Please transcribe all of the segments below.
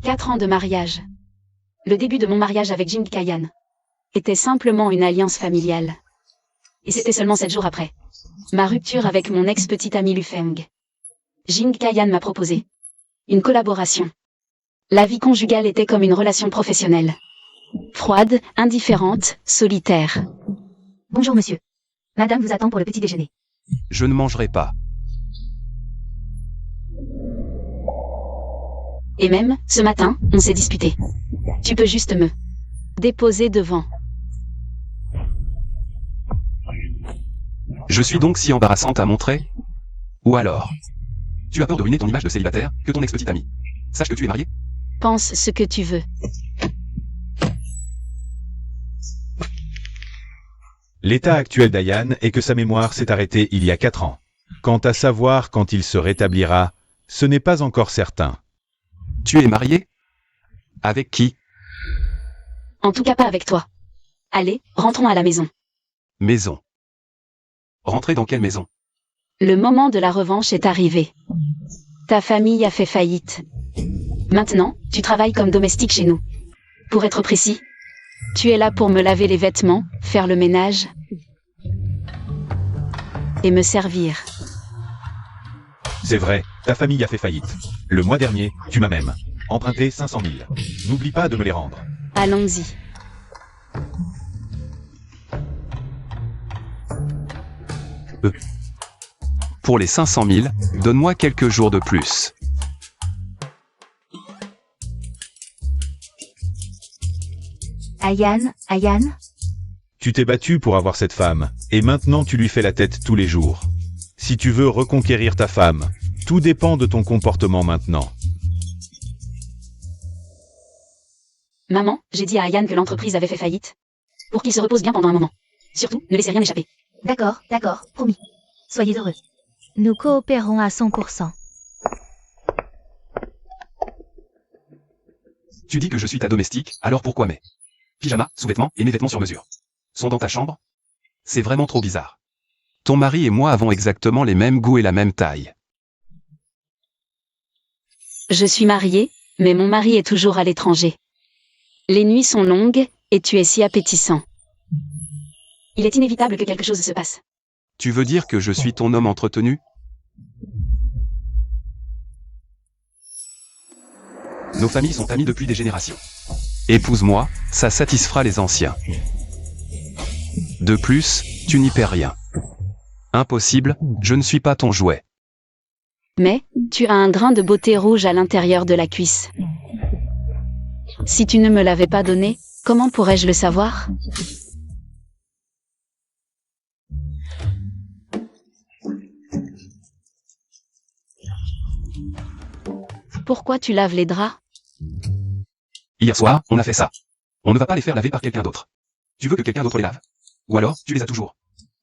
4 ans de mariage. Le début de mon mariage avec Jing Kayan était simplement une alliance familiale. Et c'était seulement 7 jours après ma rupture avec mon ex-petite amie Lu Feng. Jing Kayan m'a proposé une collaboration. La vie conjugale était comme une relation professionnelle. Froide, indifférente, solitaire. Bonjour monsieur. Madame vous attend pour le petit déjeuner. Je ne mangerai pas. Et même, ce matin, on s'est disputé. Tu peux juste me déposer devant. Je suis donc si embarrassante à montrer? Ou alors? Tu as peur de ruiner ton image de célibataire, que ton ex-petite amie sache que tu es marié? Pense ce que tu veux. L'état actuel d'Ayan est que sa mémoire s'est arrêtée il y a 4 ans. Quant à savoir quand il se rétablira, ce n'est pas encore certain. Tu es marié? Avec qui? En tout cas pas avec toi. Allez, rentrons à la maison. Maison. Rentrer dans quelle maison? Le moment de la revanche est arrivé. Ta famille a fait faillite. Maintenant, tu travailles comme domestique chez nous. Pour être précis, tu es là pour me laver les vêtements, faire le ménage et me servir. C'est vrai, ta famille a fait faillite. Le mois dernier, tu m'as même emprunté 500 000. N'oublie pas de me les rendre. Allons-y. Pour les 500 000, donne-moi quelques jours de plus. Ayan. Tu t'es battu pour avoir cette femme, et maintenant tu lui fais la tête tous les jours. Si tu veux reconquérir ta femme, tout dépend de ton comportement maintenant. Maman, j'ai dit à Ayan que l'entreprise avait fait faillite. Pour qu'il se repose bien pendant un moment. Surtout, ne laissez rien échapper. D'accord, promis. Soyez heureux. Nous coopérons à 100%. Tu dis que je suis ta domestique, alors pourquoi mes pyjamas, sous-vêtements et mes vêtements sur mesure sont dans ta chambre? C'est vraiment trop bizarre. Ton mari et moi avons exactement les mêmes goûts et la même taille. Je suis mariée, mais mon mari est toujours à l'étranger. Les nuits sont longues, et tu es si appétissant. Il est inévitable que quelque chose se passe. Tu veux dire que je suis ton homme entretenu? Nos familles sont amies depuis des générations. Épouse-moi, ça satisfera les anciens. De plus, tu n'y perds rien. Impossible, je ne suis pas ton jouet. Mais, tu as un grain de beauté rouge à l'intérieur de la cuisse. Si tu ne me l'avais pas donné, comment pourrais-je le savoir? Pourquoi tu laves les draps? Hier soir, on a fait ça. On ne va pas les faire laver par quelqu'un d'autre. Tu veux que quelqu'un d'autre les lave? Ou alors, tu les as toujours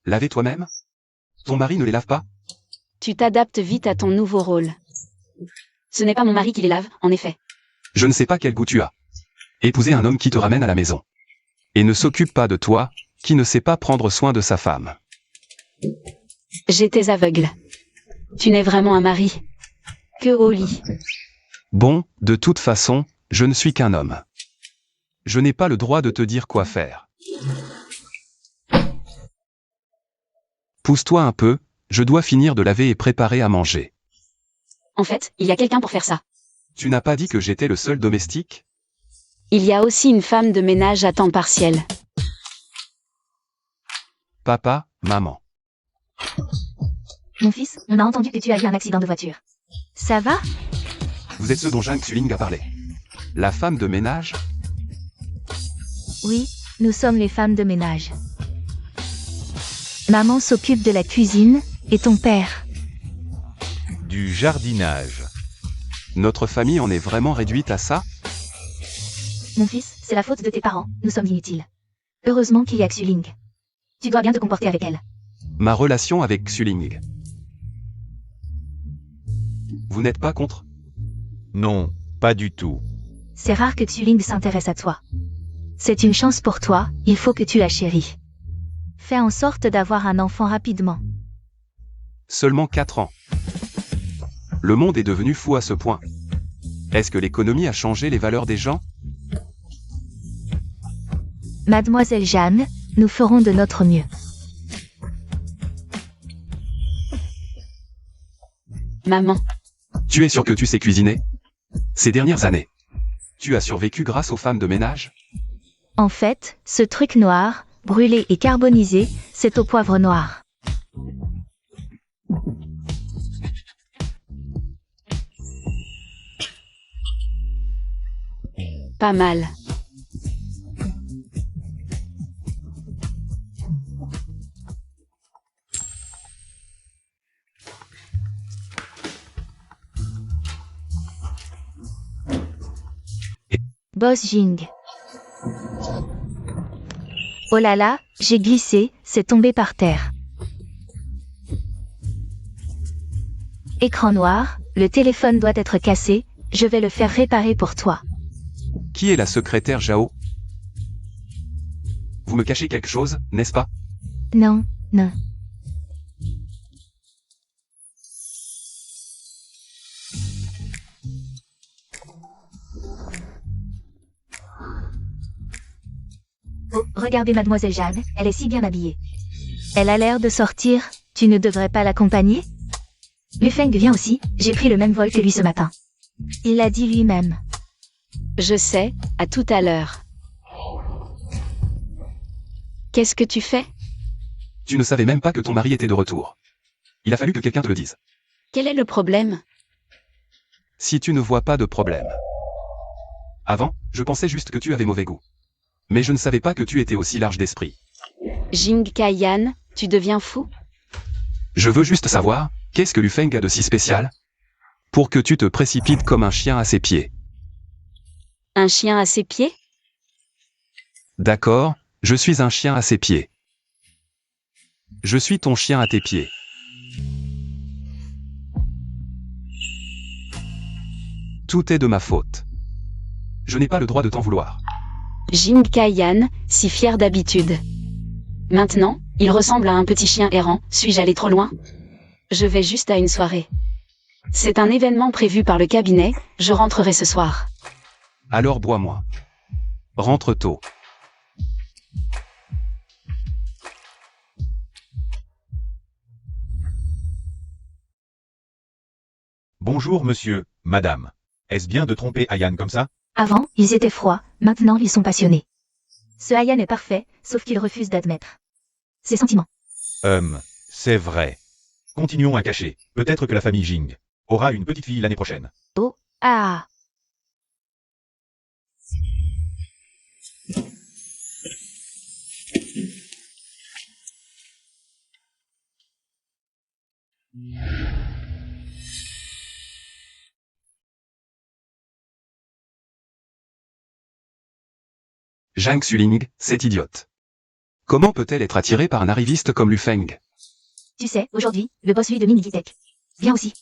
lavés toi-même? Ton mari ne les lave pas? Tu t'adaptes vite à ton nouveau rôle. Ce n'est pas mon mari qui les lave, en effet. Je ne sais pas quel goût tu as. Épouser un homme qui te ramène à la maison. Et ne s'occupe pas de toi, qui ne sait pas prendre soin de sa femme. J'étais aveugle. Tu n'es vraiment un mari que au lit. Bon, de toute façon, je ne suis qu'un homme. Je n'ai pas le droit de te dire quoi faire. Pousse-toi un peu, je dois finir de laver et préparer à manger. En fait, il y a quelqu'un pour faire ça. Tu n'as pas dit que j'étais le seul domestique? Il y a aussi une femme de ménage à temps partiel. Papa, maman. Mon fils, on a entendu que tu as eu un accident de voiture. Ça va? Vous êtes ceux dont Zhang Xuling a parlé. La femme de ménage? Oui, nous sommes les femmes de ménage. Maman s'occupe de la cuisine, et ton père? Du jardinage. Notre famille en est vraiment réduite à ça? Mon fils, c'est la faute de tes parents, nous sommes inutiles. Heureusement qu'il y a Xuling. Tu dois bien te comporter avec elle. Ma relation avec Xuling. Vous n'êtes pas contre? Non, pas du tout. C'est rare que Xuling s'intéresse à toi. C'est une chance pour toi, il faut que tu la chéris. Fais en sorte d'avoir un enfant rapidement. Seulement 4 ans. Le monde est devenu fou à ce point. Est-ce que l'économie a changé les valeurs des gens? Mademoiselle Jeanne, nous ferons de notre mieux. Maman, Tu es sûr que tu sais cuisiner? Ces dernières années, tu as survécu grâce aux femmes de ménage? En fait, ce truc noir, brûlé et carbonisé, c'est au poivre noir. pas mal. Boss Jing. Oh là là, j'ai glissé, c'est tombé par terre. Écran noir, le téléphone doit être cassé, je vais le faire réparer pour toi. Qui est la secrétaire Zhao? Vous me cachez quelque chose, n'est-ce pas? Non, non. Oh, regardez Mademoiselle Jeanne, elle est si bien habillée. Elle a l'air de sortir, tu ne devrais pas l'accompagner? Lu Feng vient aussi, j'ai pris le même vol que lui ce matin. Il l'a dit lui-même. Je sais, à tout à l'heure. Qu'est-ce que tu fais? Tu ne savais même pas que ton mari était de retour. Il a fallu que quelqu'un te le dise. Quel est le problème? Si tu ne vois pas de problème. Avant, je pensais juste que tu avais mauvais goût. Mais je ne savais pas que tu étais aussi large d'esprit. Jing Kaiyan, tu deviens fou? Je veux juste savoir, qu'est-ce que Lu Feng a de si spécial? Pour que tu te précipites comme un chien à ses pieds. Un chien à ses pieds? D'accord, je suis un chien à ses pieds. Je suis ton chien à tes pieds. Tout est de ma faute. Je n'ai pas le droit de t'en vouloir. Jing Kaiyan, si fier d'habitude. Maintenant, il ressemble à un petit chien errant, suis-je allé trop loin? Je vais juste à une soirée. C'est un événement prévu par le cabinet, je rentrerai ce soir. Alors bois-moi. Rentre tôt. Bonjour monsieur, madame. Est-ce bien de tromper Ayan comme ça? Avant, ils étaient froids, maintenant ils sont passionnés. Ce Hayan est parfait, sauf qu'il refuse d'admettre ses sentiments. C'est vrai. Continuons à cacher. Peut-être que la famille Jing aura une petite fille l'année prochaine. Oh, ah. Zhang Xuling, cette idiote. Comment peut-elle être attirée par un arriviste comme Lu Feng? Tu sais, aujourd'hui, le boss lui de Minigitech vient aussi.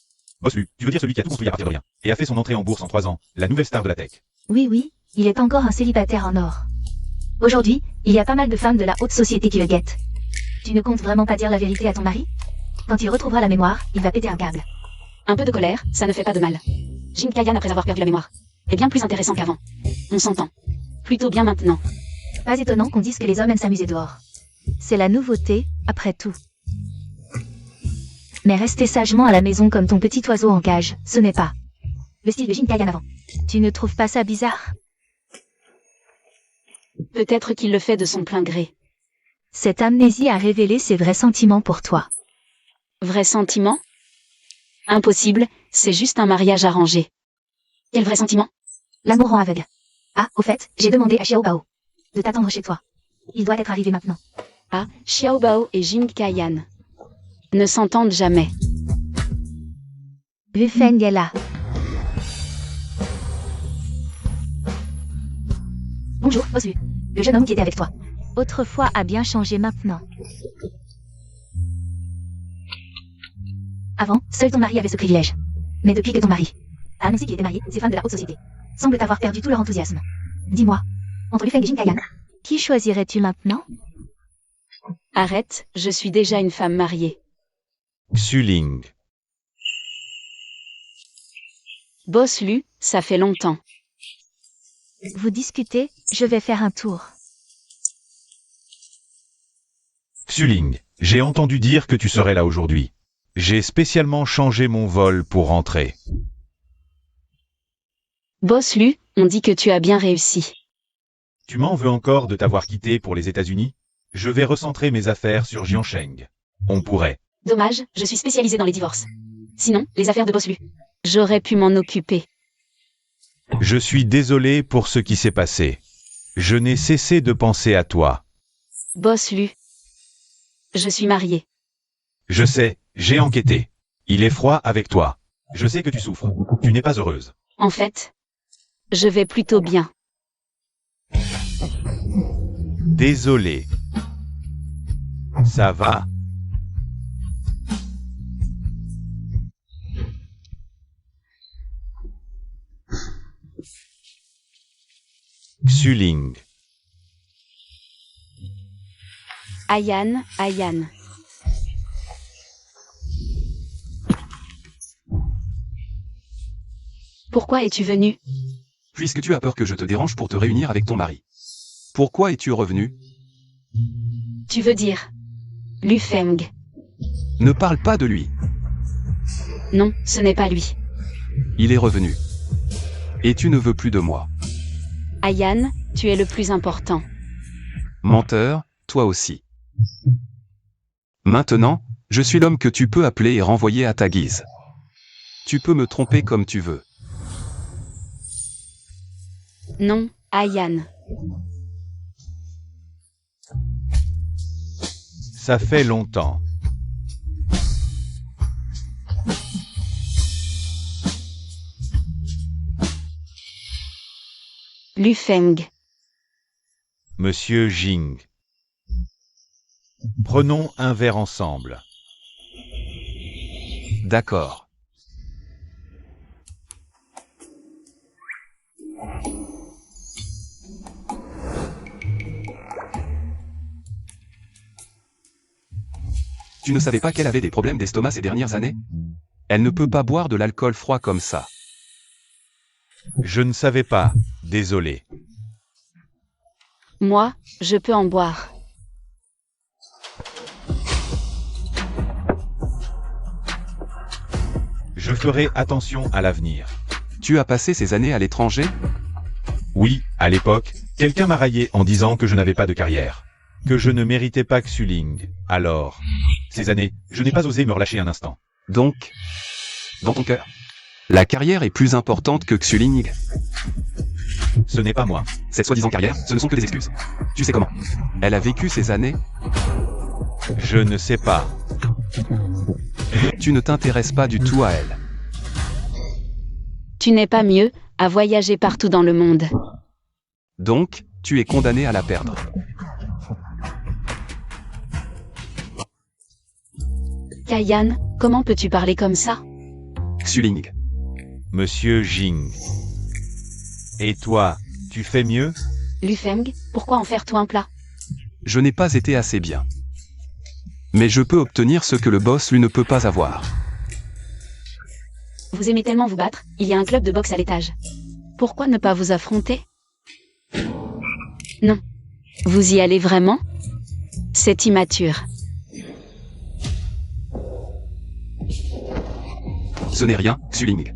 Boss Lu, tu veux dire celui qui a tout construit à partir de rien, et a fait son entrée en bourse en 3 ans, la nouvelle star de la tech. Oui, oui, il est encore un célibataire en or. Aujourd'hui, il y a pas mal de femmes de la haute société qui le guettent. Tu ne comptes vraiment pas dire la vérité à ton mari? Quand il retrouvera la mémoire, il va péter un câble. Un peu de colère, ça ne fait pas de mal. Jing Kaiyan après avoir perdu la mémoire est bien plus intéressant qu'avant. On s'entend. Plutôt bien maintenant. Pas étonnant qu'on dise que les hommes aiment s'amuser dehors. C'est la nouveauté, après tout. Mais rester sagement à la maison comme ton petit oiseau en cage, ce n'est pas le style de Jing Kaiyan avant. Tu ne trouves pas ça bizarre? Peut-être qu'il le fait de son plein gré. Cette amnésie a révélé ses vrais sentiments pour toi. Vrai sentiment? Impossible, c'est juste un mariage arrangé. Quel vrai sentiment? L'amour rend aveugle. Ah, au fait, j'ai demandé à Xiao Bao de t'attendre chez toi. Il doit être arrivé maintenant. Ah, Xiao Bao et Jing Kaiyan ne s'entendent jamais. Lu Feng est là. Bonjour, boss Lu. Le jeune homme qui était avec toi. Autrefois a bien changé maintenant. Avant, seul ton mari avait ce privilège. Mais depuis que ton mari a annoncé qu'il était marié, ces femmes de la haute société semblent avoir perdu tout leur enthousiasme. Dis-moi, entre Lu Feng et Jing Kaiyan, qui choisirais-tu maintenant? Arrête, je suis déjà une femme mariée. Xuling. Boss Lu, ça fait longtemps. Vous discutez, je vais faire un tour. Xuling, j'ai entendu dire que tu serais là aujourd'hui. J'ai spécialement changé mon vol pour rentrer. Boss Lu, on dit que tu as bien réussi. Tu m'en veux encore de t'avoir quitté pour les États-Unis? Je vais recentrer mes affaires sur Jiansheng. On pourrait. Dommage, je suis spécialisée dans les divorces. Sinon, les affaires de Boss Lu. J'aurais pu m'en occuper. Je suis désolé pour ce qui s'est passé. Je n'ai cessé de penser à toi. Boss Lu. Je suis mariée. Je sais, j'ai enquêté. Il est froid avec toi. Je sais que tu souffres. Tu n'es pas heureuse. En fait, je vais plutôt bien. Désolé. Ça va? Xuling. Ayan, Ayan. Pourquoi es-tu venu? Puisque tu as peur que je te dérange pour te réunir avec ton mari. Pourquoi es-tu revenu? Tu veux dire Lu Feng. Ne parle pas de lui. Non, ce n'est pas lui. Il est revenu. Et tu ne veux plus de moi. Ayan, tu es le plus important. Menteur, toi aussi. Maintenant, je suis l'homme que tu peux appeler et renvoyer à ta guise. Tu peux me tromper comme tu veux. Non, Ayan. Ça fait longtemps. Lu Feng. Monsieur Jing. Prenons un verre ensemble. D'accord. Tu ne savais pas qu'elle avait des problèmes d'estomac ces dernières années? Elle ne peut pas boire de l'alcool froid comme ça. Je ne savais pas, désolé. Moi, je peux en boire. Je ferai attention à l'avenir. Tu as passé ces années à l'étranger? Oui, à l'époque, quelqu'un m'a raillé en disant que je n'avais pas de carrière. Que je ne méritais pas Xuling. Alors, ces années, je n'ai pas osé me relâcher un instant. Donc, dans ton cœur, la carrière est plus importante que Xuling. Ce n'est pas moi. Cette soi-disant carrière, ce ne sont que des excuses. Tu sais comment elle a vécu ces années? Je ne sais pas. Tu ne t'intéresses pas du tout à elle. Tu n'es pas mieux à voyager partout dans le monde. Donc, tu es condamné à la perdre. Kayan, comment peux-tu parler comme ça? Xuling. Monsieur Jing. Et toi, tu fais mieux? Lu Feng, pourquoi en faire toi un plat? Je n'ai pas été assez bien. Mais je peux obtenir ce que le boss lui ne peut pas avoir. Vous aimez tellement vous battre, il y a un club de boxe à l'étage. Pourquoi ne pas vous affronter? Non. Vous y allez vraiment? C'est immature. Ce n'est rien, Xuling.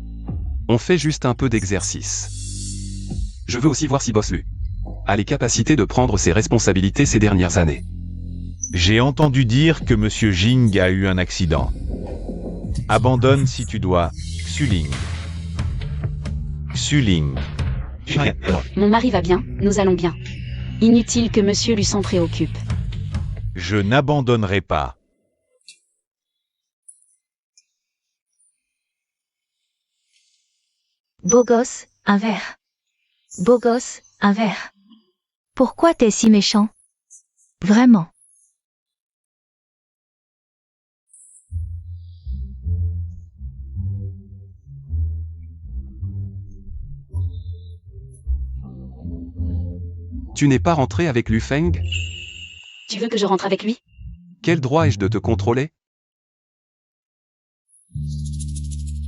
On fait juste un peu d'exercice. Je veux aussi voir si Boss Lu a les capacités de prendre ses responsabilités ces dernières années. J'ai entendu dire que Monsieur Jing a eu un accident. Abandonne si tu dois, Xuling. Xuling. Mon mari va bien, nous allons bien. Inutile que monsieur lui s'en préoccupe. Je n'abandonnerai pas. Beau gosse, un verre. Beau gosse, un verre. Pourquoi t'es si méchant? Vraiment. Tu n'es pas rentré avec Lu Feng? Tu veux que je rentre avec lui? Quel droit ai-je de te contrôler?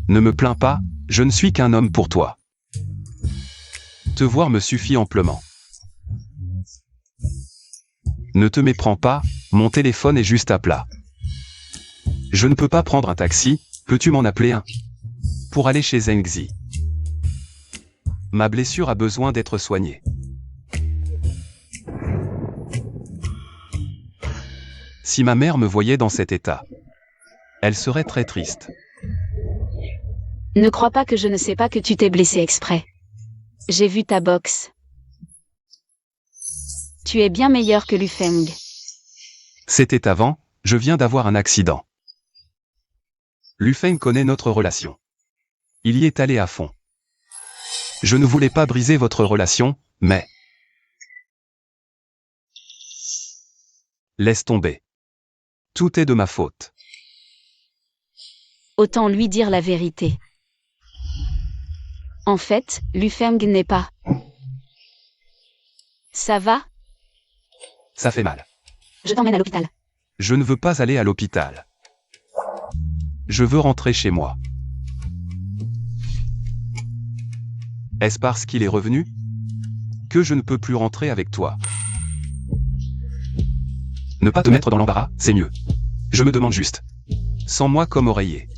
Ne me plains pas, je ne suis qu'un homme pour toi. Te voir me suffit amplement. Ne te méprends pas, mon téléphone est juste à plat. Je ne peux pas prendre un taxi, peux-tu m'en appeler un? Pour aller chez Zhengzi. Ma blessure a besoin d'être soignée. Si ma mère me voyait dans cet état, elle serait très triste. Ne crois pas que je ne sais pas que tu t'es blessé exprès. J'ai vu ta boxe. Tu es bien meilleur que Lu Feng. C'était avant, je viens d'avoir un accident. Lu Feng connaît notre relation. Il y est allé à fond. Je ne voulais pas briser votre relation, mais... Laisse tomber. Tout est de ma faute. Autant lui dire la vérité. En fait, Lu Feng n'est pas. Ça va? Ça fait mal. Je t'emmène à l'hôpital. Je ne veux pas aller à l'hôpital. Je veux rentrer chez moi. Est-ce parce qu'il est revenu que je ne peux plus rentrer avec toi? Ne pas te mettre dans l'embarras, c'est mieux. Je me demande juste. Sans moi comme oreiller.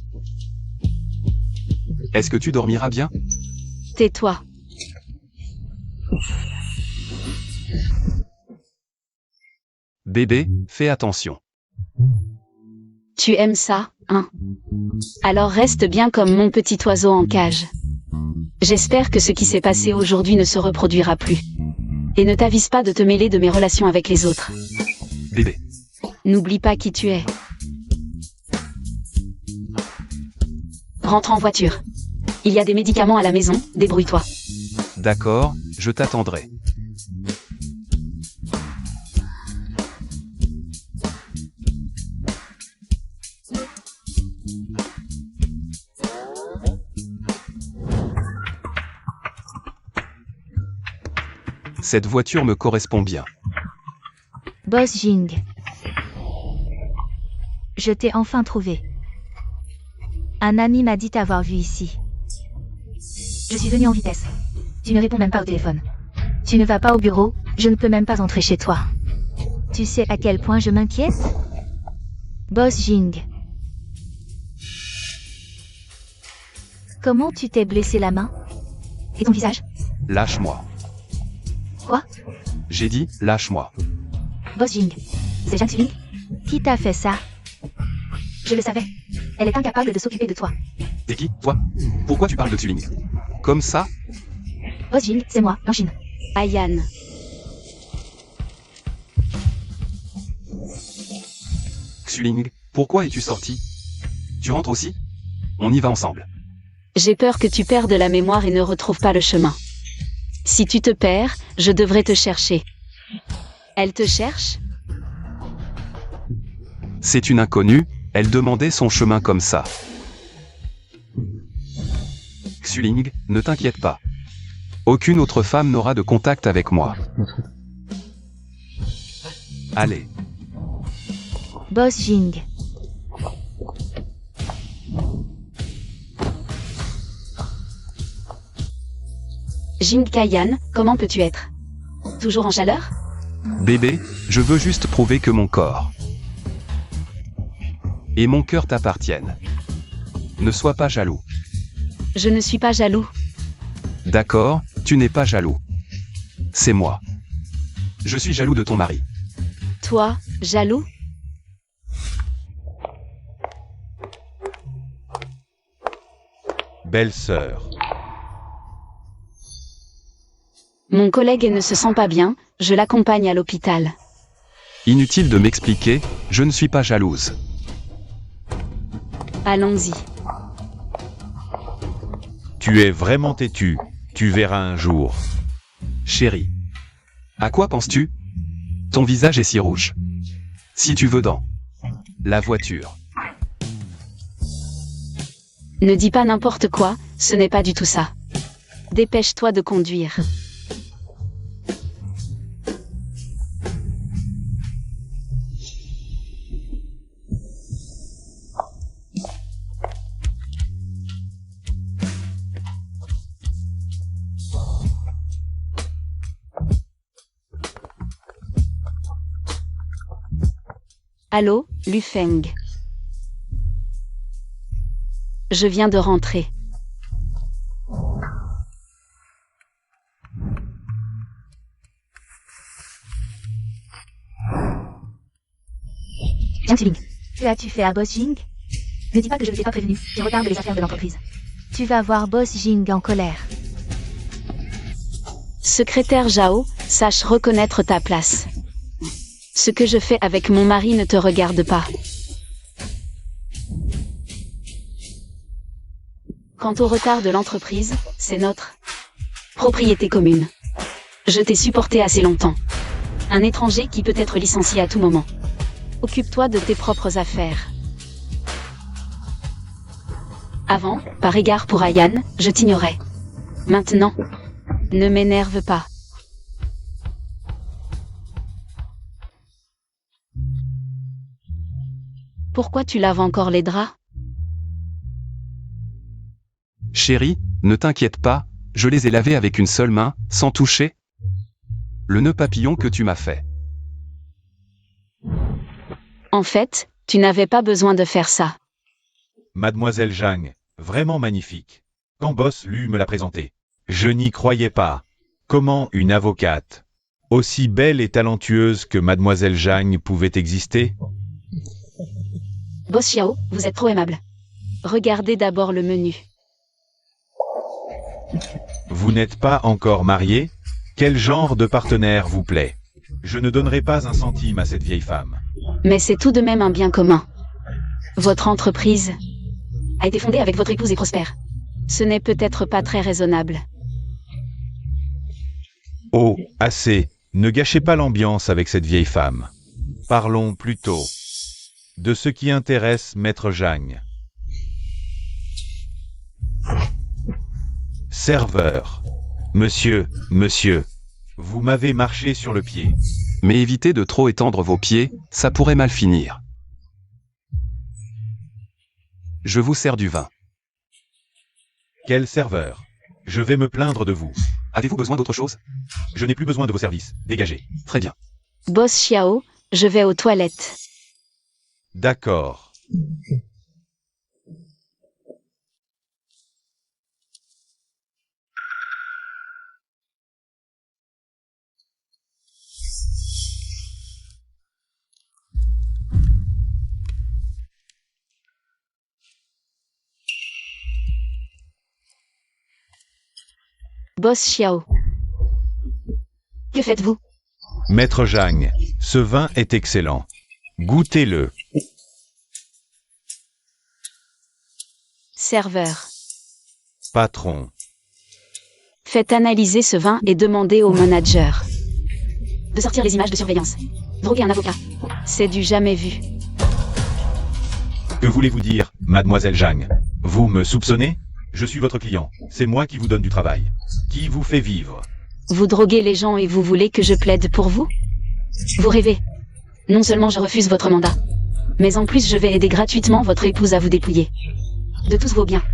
Est-ce que tu dormiras bien? Tais-toi. Bébé, fais attention. Tu aimes ça, hein? Alors reste bien comme mon petit oiseau en cage. J'espère que ce qui s'est passé aujourd'hui ne se reproduira plus. Et ne t'avise pas de te mêler de mes relations avec les autres. Bébé. N'oublie pas qui tu es. Rentre en voiture. Il y a des médicaments à la maison, débrouille-toi. D'accord, je t'attendrai. Cette voiture me correspond bien. Boss Jing. Je t'ai enfin trouvé. Un ami m'a dit t'avoir vu ici. Je suis venu en vitesse. Tu ne réponds même pas au téléphone. Tu ne vas pas au bureau, je ne peux même pas entrer chez toi. Tu sais à quel point je m'inquiète? Boss Jing. Comment tu t'es blessé la main? Et ton visage? Lâche-moi. Quoi? J'ai dit, lâche-moi. Boss Jing. C'est Jeanne Suling? Qui t'a fait ça? Je le savais. Elle est incapable de s'occuper de toi. T'es qui, toi? Pourquoi tu parles de Tuling? Comme ça? Boss Jing, c'est moi, en Chine. Ayan. Xuling, pourquoi es-tu sorti? Tu rentres aussi? On y va ensemble. J'ai peur que tu perdes la mémoire et ne retrouves pas le chemin. Si tu te perds, je devrais te chercher. Elle te cherche? C'est une inconnue, elle demandait son chemin comme ça. Xuling, ne t'inquiète pas. Aucune autre femme n'aura de contact avec moi. Allez. Boss Jing. Jing Kayan, comment peux-tu être? Toujours en chaleur? Bébé, je veux juste prouver que mon corps et mon cœur t'appartiennent. Ne sois pas jaloux. Je ne suis pas jaloux. D'accord, tu n'es pas jaloux. C'est moi. Je suis jaloux de ton mari. Toi, jaloux? Belle-sœur. Mon collègue ne se sent pas bien, je l'accompagne à l'hôpital. Inutile de m'expliquer, je ne suis pas jalouse. Allons-y. Tu es vraiment têtu. Tu verras un jour. Chérie. À quoi penses-tu? Ton visage est si rouge. Si tu veux dans la voiture. Ne dis pas n'importe quoi, ce n'est pas du tout ça. Dépêche-toi de conduire. Allô, Lu Feng. Je viens de rentrer. Jiang Xiling. Que as-tu fait à Boss Jing? Ne dis pas que je ne t'ai pas prévenu. Je regarde les affaires de l'entreprise. Tu vas voir Boss Jing en colère. Secrétaire Zhao, sache reconnaître ta place. Ce que je fais avec mon mari ne te regarde pas. Quant au retard de l'entreprise, c'est notre propriété commune. Je t'ai supporté assez longtemps. Un étranger qui peut être licencié à tout moment. Occupe-toi de tes propres affaires. Avant, par égard pour Ayan, je t'ignorais. Maintenant, ne m'énerve pas. Pourquoi tu laves encore les draps? Chérie, ne t'inquiète pas, je les ai lavés avec une seule main, sans toucher. Le nœud papillon que tu m'as fait. En fait, tu n'avais pas besoin de faire ça. Mademoiselle Zhang, vraiment magnifique. Quand Boss Lu me l'a présentée, je n'y croyais pas. Comment une avocate, aussi belle et talentueuse que Mademoiselle Zhang pouvait exister? Boss Xiao, vous êtes trop aimable. Regardez d'abord le menu. Vous n'êtes pas encore marié? Quel genre de partenaire vous plaît? Je ne donnerai pas un centime à cette vieille femme. Mais c'est tout de même un bien commun. Votre entreprise a été fondée avec votre épouse et prospère. Ce n'est peut-être pas très raisonnable. Oh, assez. Ne gâchez pas l'ambiance avec cette vieille femme. Parlons plutôt de ce qui intéresse Maître Zhang. Serveur. Monsieur, vous m'avez marché sur le pied. Mais évitez de trop étendre vos pieds, ça pourrait mal finir. Je vous sers du vin. Quel serveur? Je vais me plaindre de vous. Avez-vous besoin d'autre chose? Je n'ai plus besoin de vos services. Dégagez. Très bien. Boss Xiao, je vais aux toilettes. D'accord. Boss Xiao. Que faites-vous? Maître Zhang, ce vin est excellent. Goûtez-le. Serveur. Patron. Faites analyser ce vin et demandez au manager de sortir les images de surveillance. Droguer un avocat. C'est du jamais vu. Que voulez-vous dire, Mademoiselle Zhang? Vous me soupçonnez? Je suis votre client. C'est moi qui vous donne du travail. Qui vous fait vivre? Vous droguez les gens et vous voulez que je plaide pour vous? Vous rêvez. Non seulement je refuse votre mandat, mais en plus je vais aider gratuitement votre épouse à vous dépouiller de tous vos biens.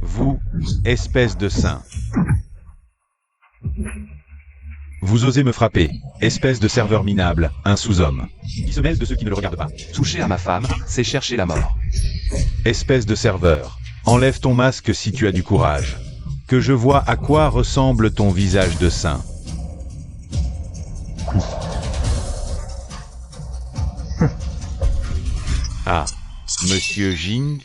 Vous, espèce de saint. Vous osez me frapper, espèce de serveur minable, un sous-homme, qui se mêle de ceux qui ne le regardent pas. Toucher à ma femme, c'est chercher la mort. Espèce de serveur, enlève ton masque si tu as du courage. Que je vois à quoi ressemble ton visage de saint. Ah, Monsieur Jing?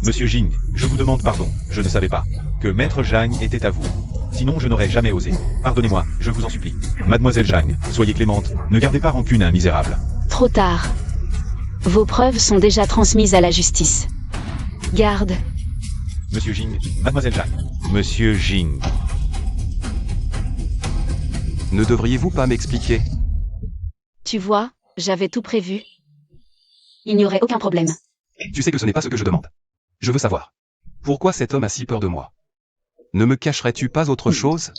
Monsieur Jing, je vous demande pardon, je ne savais pas que Maître Zhang était à vous. Sinon je n'aurais jamais osé. Pardonnez-moi, je vous en supplie. Mademoiselle Zhang, soyez clémente, ne gardez pas rancune à un misérable. Trop tard. Vos preuves sont déjà transmises à la justice. Garde. Monsieur Jing, Mademoiselle Zhang. Monsieur Jing. Ne devriez-vous pas m'expliquer? Tu vois, j'avais tout prévu. Il n'y aurait aucun problème. Tu sais que ce n'est pas ce que je demande. Je veux savoir. Pourquoi cet homme a si peur de moi? Ne me cacherais-tu pas autre chose?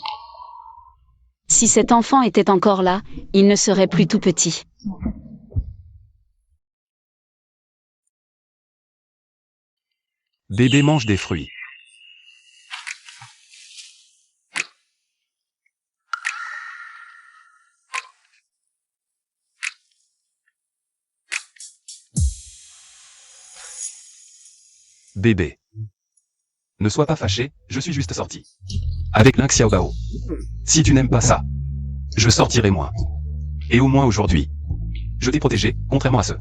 Si cet enfant était encore là, il ne serait plus tout petit. Bébé mange des fruits. Bébé. Ne sois pas fâché, je suis juste sorti. Avec Lin Xiaobao. Si tu n'aimes pas ça, je sortirai moins. Et au moins aujourd'hui. Je t'ai protégé, contrairement à ceux.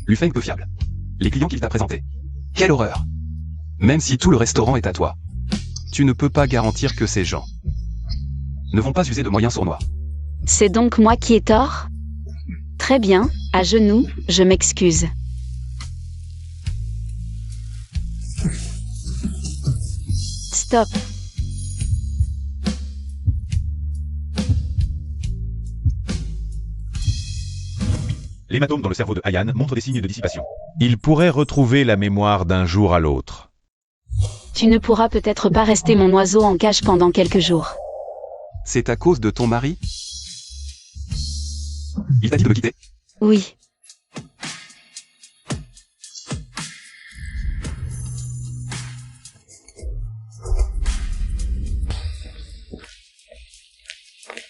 Lu Feng peu fiable. Les clients qu'il t'a présentés. Quelle horreur. Même si tout le restaurant est à toi. Tu ne peux pas garantir que ces gens ne vont pas user de moyens sournois. C'est donc moi qui ai tort? Très bien, à genoux, je m'excuse. Stop. L'hématome dans le cerveau de Ayan montre des signes de dissipation. Il pourrait retrouver la mémoire d'un jour à l'autre. Tu ne pourras peut-être pas rester mon oiseau en cage pendant quelques jours. C'est à cause de ton mari? Il t'a dit de me quitter? Oui.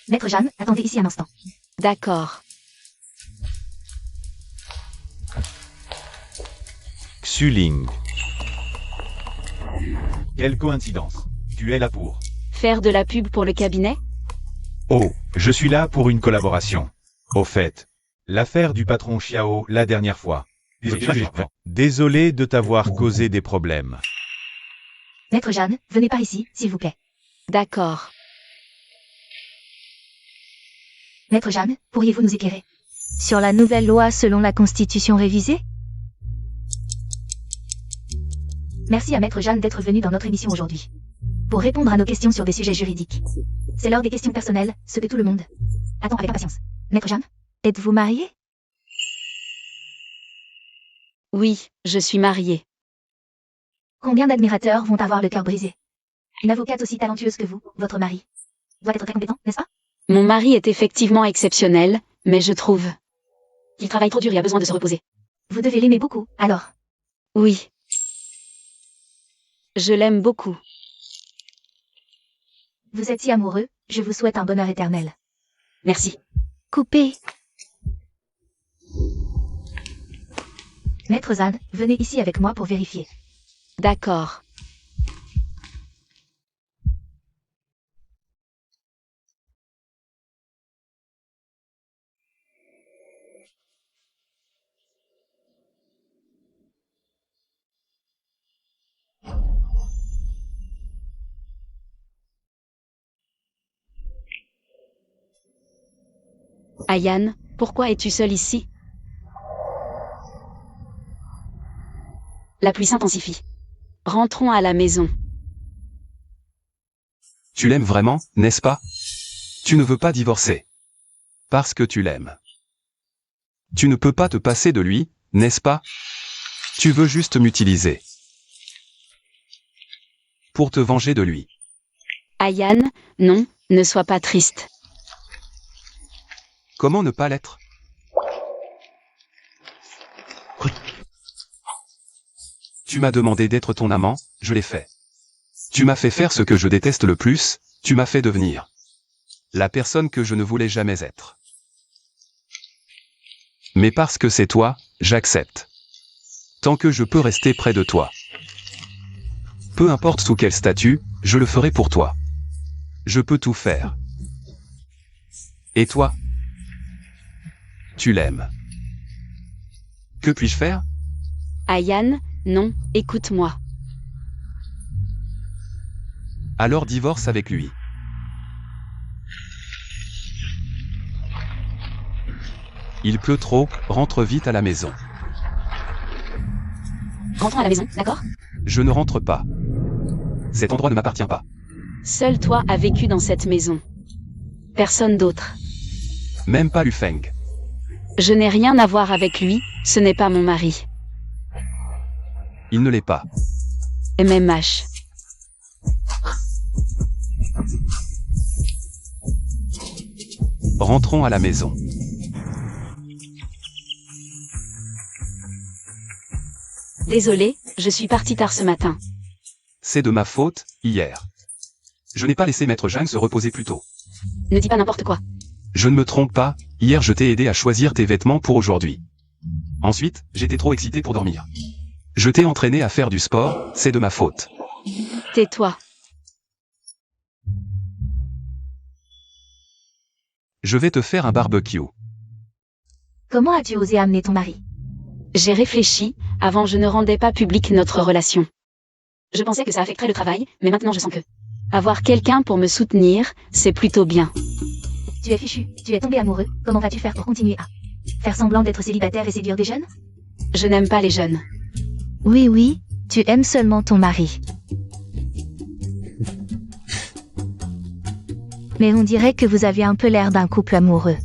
Maître Jeanne, attendez ici un instant. D'accord. Xuling. Quelle coïncidence. Tu es là pour. Faire de la pub pour le cabinet? Oh, je suis là pour une collaboration. Au fait, l'affaire du patron Xiao la dernière fois. Désolé de t'avoir causé des problèmes. Maître Jeanne, venez par ici, s'il vous plaît. D'accord. Maître Jeanne, pourriez-vous nous éclairer sur la nouvelle loi selon la Constitution révisée? Merci à Maître Jeanne d'être venu dans notre émission aujourd'hui. Pour répondre à nos questions sur des sujets juridiques. C'est l'heure des questions personnelles, ce que tout le monde attend avec impatience. Maître Jeanne, êtes-vous marié? Oui, je suis mariée. Combien d'admirateurs vont avoir le cœur brisé? Une avocate aussi talentueuse que vous, votre mari, doit être très compétent, n'est-ce pas? Mon mari est effectivement exceptionnel, mais je trouve qu'il travaille trop dur et a besoin de se reposer. Vous devez l'aimer beaucoup, alors. Oui. Je l'aime beaucoup. Vous êtes si amoureux, je vous souhaite un bonheur éternel. Merci. Coupé. Maître Zan, venez ici avec moi pour vérifier. D'accord. Ayan, pourquoi es-tu seule ici? La pluie s'intensifie. Rentrons à la maison. Tu l'aimes vraiment, n'est-ce pas? Tu ne veux pas divorcer. Parce que tu l'aimes. Tu ne peux pas te passer de lui, n'est-ce pas? Tu veux juste m'utiliser. Pour te venger de lui. Ayan, non, ne sois pas triste. Comment ne pas l'être? Tu m'as demandé d'être ton amant, je l'ai fait. Tu m'as fait faire ce que je déteste le plus, tu m'as fait devenir la personne que je ne voulais jamais être. Mais parce que c'est toi, j'accepte. Tant que je peux rester près de toi. Peu importe sous quel statut, je le ferai pour toi. Je peux tout faire. Et toi? Tu l'aimes. Que puis-je faire? Ayan, non, écoute-moi. Alors divorce avec lui. Il pleut trop, rentre vite à la maison. Rentrons à la maison, d'accord? Je ne rentre pas. Cet endroit ne m'appartient pas. Seul toi as vécu dans cette maison. Personne d'autre. Même pas Lu Feng. Je n'ai rien à voir avec lui, ce n'est pas mon mari. Il ne l'est pas. MMH. Rentrons à la maison. Désolé, je suis parti tard ce matin. C'est de ma faute, hier. Je n'ai pas laissé Maître Zhang se reposer plus tôt. Ne dis pas n'importe quoi. Je ne me trompe pas, hier je t'ai aidé à choisir tes vêtements pour aujourd'hui. Ensuite, j'étais trop excité pour dormir. Je t'ai entraîné à faire du sport, c'est de ma faute. Tais-toi. Je vais te faire un barbecue. Comment as-tu osé amener ton mari? J'ai réfléchi, avant je ne rendais pas publique notre relation. Je pensais que ça affecterait le travail, mais maintenant je sens que avoir quelqu'un pour me soutenir, c'est plutôt bien. Tu es fichu, tu es tombé amoureux, comment vas-tu faire pour continuer à faire semblant d'être célibataire et séduire des jeunes? Je n'aime pas les jeunes. Oui, oui, tu aimes seulement ton mari. Mais on dirait que vous aviez un peu l'air d'un couple amoureux.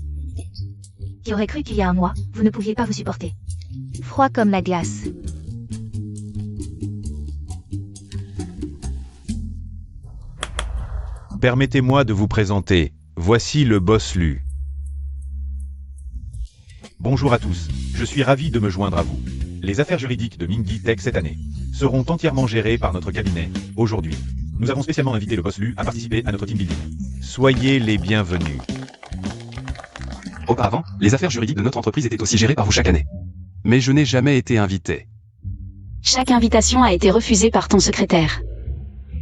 Qui aurait cru qu'il y a un mois, vous ne pouviez pas vous supporter. Froid comme la glace. Permettez-moi de vous présenter. Voici le boss Lu. Bonjour à tous, je suis ravi de me joindre à vous. Les affaires juridiques de Mingi Tech cette année seront entièrement gérées par notre cabinet, aujourd'hui. Nous avons spécialement invité le boss Lu à participer à notre team building. Soyez les bienvenus. Auparavant, les affaires juridiques de notre entreprise étaient aussi gérées par vous chaque année. Mais je n'ai jamais été invité. Chaque invitation a été refusée par ton secrétaire.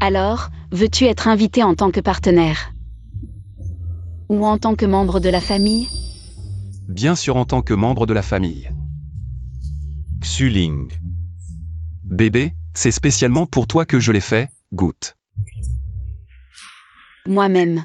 Alors, veux-tu être invité en tant que partenaire? Ou en tant que membre de la famille? Bien sûr en tant que membre de la famille. Xuling. Bébé, c'est spécialement pour toi que je l'ai fait, goûte. Moi-même.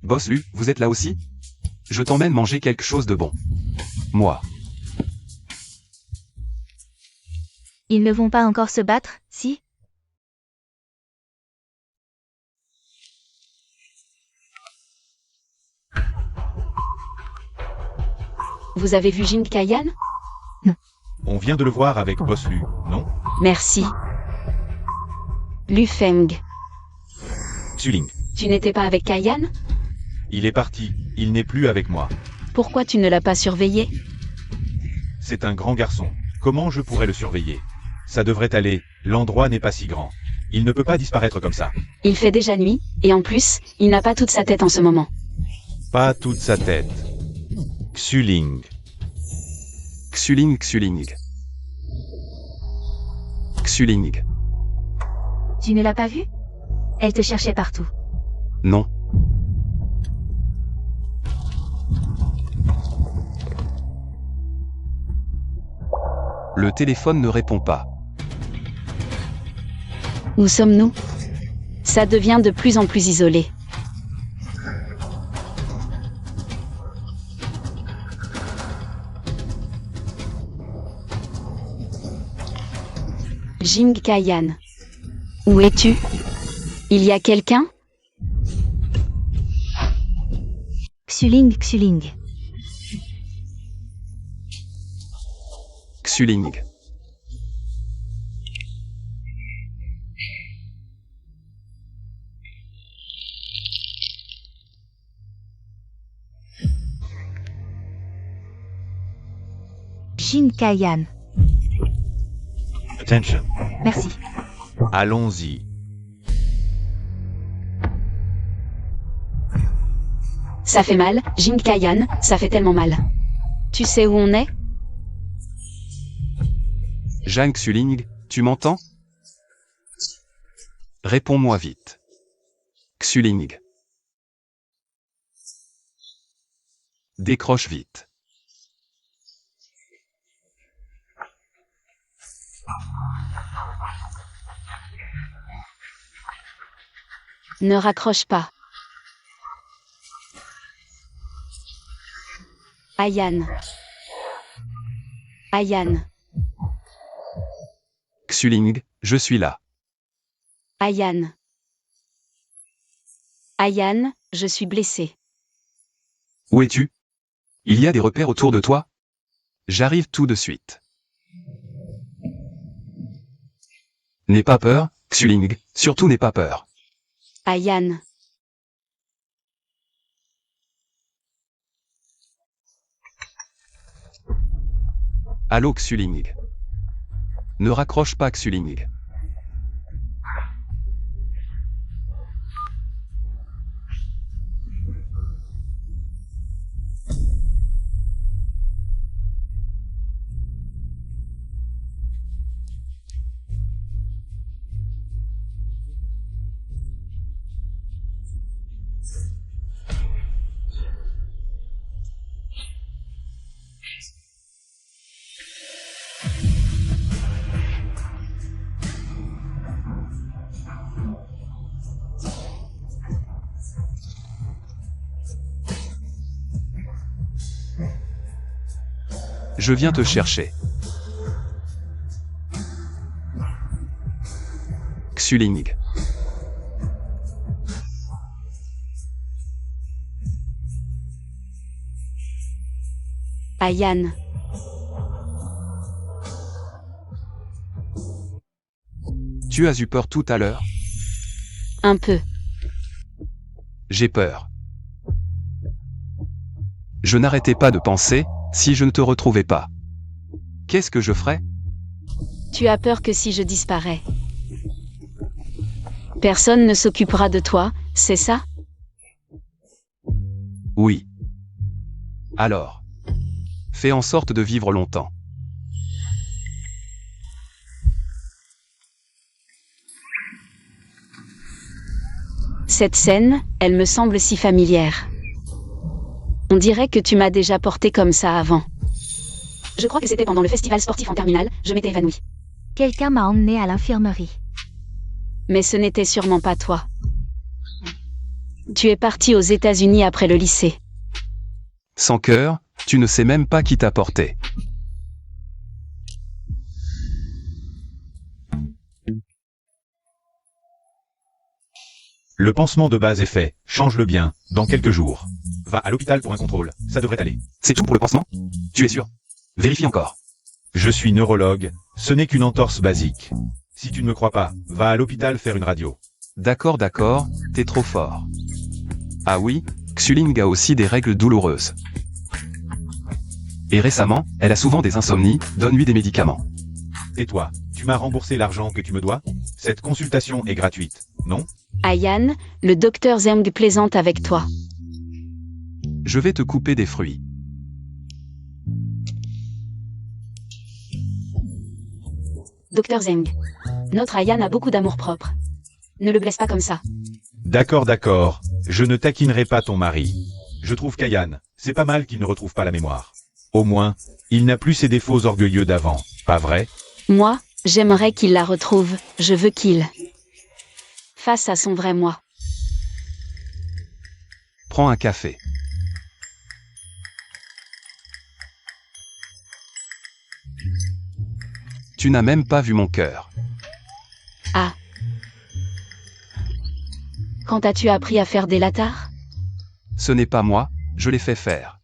Boss Lu, vous êtes là aussi? Je t'emmène manger quelque chose de bon. Moi. Ils ne vont pas encore se battre, si? Vous avez vu Jing Kayan? On vient de le voir avec boss Lu, non? Merci. Lu Feng. Xuling. Tu n'étais pas avec Kayan? Il est parti, il n'est plus avec moi. Pourquoi tu ne l'as pas surveillé? C'est un grand garçon. Comment je pourrais le surveiller? Ça devrait aller, l'endroit n'est pas si grand. Il ne peut pas disparaître comme ça. Il fait déjà nuit, et en plus, il n'a pas toute sa tête en ce moment. Pas toute sa tête. Xuling. Xuling, Xuling. Xuling. Tu ne l'as pas vu? Elle te cherchait partout. Non. Le téléphone ne répond pas. Où sommes-nous? Ça devient de plus en plus isolé. Jing Kayan. Où es-tu? Il y a quelqu'un? Xuling, Xuling. Xuling. Jing Kayan. Attention. Merci. Allons-y. Ça fait mal, Jing Kayan, ça fait tellement mal. Tu sais où on est? Zhang Xuling, tu m'entends? Réponds-moi vite. Xuling. Décroche vite. Ne raccroche pas. Ayan. Ayan. Xuling, je suis là. Ayan. Ayan, je suis blessé. Où es-tu? Il y a des repères autour de toi? J'arrive tout de suite. N'aie pas peur, Xuling, surtout n'aie pas peur. Ayane. Allô Xuling. Ne raccroche pas Xuling. Je viens te chercher. Xuling. Ayane. Tu as eu peur tout à l'heure? Un peu. J'ai peur. Je n'arrêtais pas de penser, si je ne te retrouvais pas, qu'est-ce que je ferais? Tu as peur que si je disparais, personne ne s'occupera de toi, c'est ça? Oui. Alors, fais en sorte de vivre longtemps. Cette scène, elle me semble si familière. On dirait que tu m'as déjà porté comme ça avant. Je crois que c'était pendant le festival sportif en terminale, je m'étais évanouie. Quelqu'un m'a emmené à l'infirmerie. Mais ce n'était sûrement pas toi. Tu es parti aux États-Unis après le lycée. Sans cœur, tu ne sais même pas qui t'a porté. Le pansement de base est fait, change-le bien, dans quelques jours. Va à l'hôpital pour un contrôle, ça devrait aller. C'est tout pour le pansement? Tu es sûr? Vérifie encore. Je suis neurologue, ce n'est qu'une entorse basique. Si tu ne me crois pas, va à l'hôpital faire une radio. D'accord, t'es trop fort. Ah oui, Xuling a aussi des règles douloureuses. Et récemment, elle a souvent des insomnies, donne-lui des médicaments. Et toi, tu m'as remboursé l'argent que tu me dois? Cette consultation est gratuite, non? Ayane, le docteur Zeng plaisante avec toi. Je vais te couper des fruits. Docteur Zeng. Notre Ayane a beaucoup d'amour-propre. Ne le blesse pas comme ça. D'accord, je ne taquinerai pas ton mari. Je trouve qu'Ayane, c'est pas mal qu'il ne retrouve pas la mémoire. Au moins, il n'a plus ses défauts orgueilleux d'avant, pas vrai? Moi, j'aimerais qu'il la retrouve, je veux qu'il face à son vrai moi. Prends un café. Tu n'as même pas vu mon cœur. Ah. Quand as-tu appris à faire des latards? Ce n'est pas moi, je l'ai fait faire.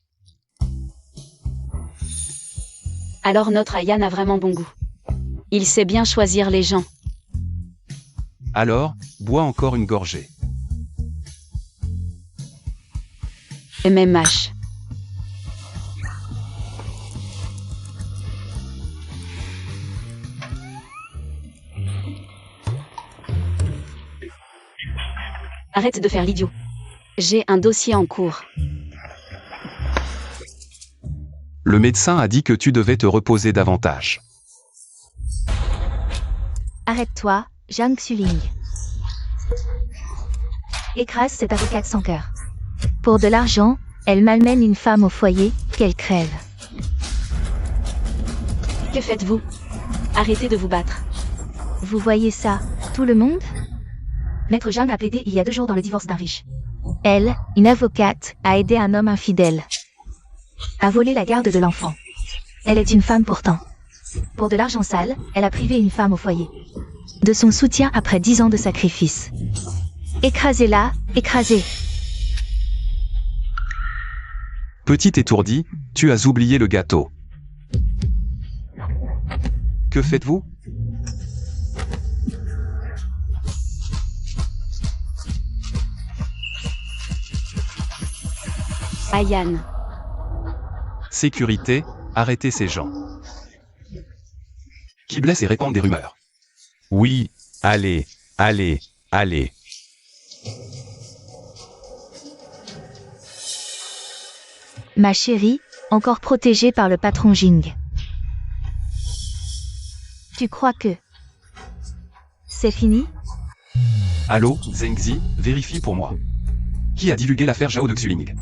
Alors notre Ayane a vraiment bon goût. Il sait bien choisir les gens. Alors, bois encore une gorgée. MMH. Arrête de faire l'idiot. J'ai un dossier en cours. Le médecin a dit que tu devais te reposer davantage. Arrête-toi, Zhang Xuling. Écrase cette avocate sans cœur. Pour de l'argent, elle malmène une femme au foyer, qu'elle crève. Que faites-vous? Arrêtez de vous battre. Vous voyez ça, tout le monde? Maître Zhang a plaidé il y a 2 jours dans le divorce d'un riche. Elle, une avocate, a aidé un homme infidèle. A volé la garde de l'enfant. Elle est une femme pourtant. Pour de l'argent sale, elle a privé une femme au foyer de son soutien après 10 ans de sacrifice. Écrasez-la, écrasez. Petit étourdi, tu as oublié le gâteau. Que faites-vous? Ayan. Sécurité, arrêtez ces gens. Qui blessent et répandent des rumeurs. Oui, allez, allez, allez. Ma chérie, encore protégée par le patron Jing. Tu crois que c'est fini? Allô, Zhengzi, vérifie pour moi. Qui a divulgué l'affaire Zhao de Xuling?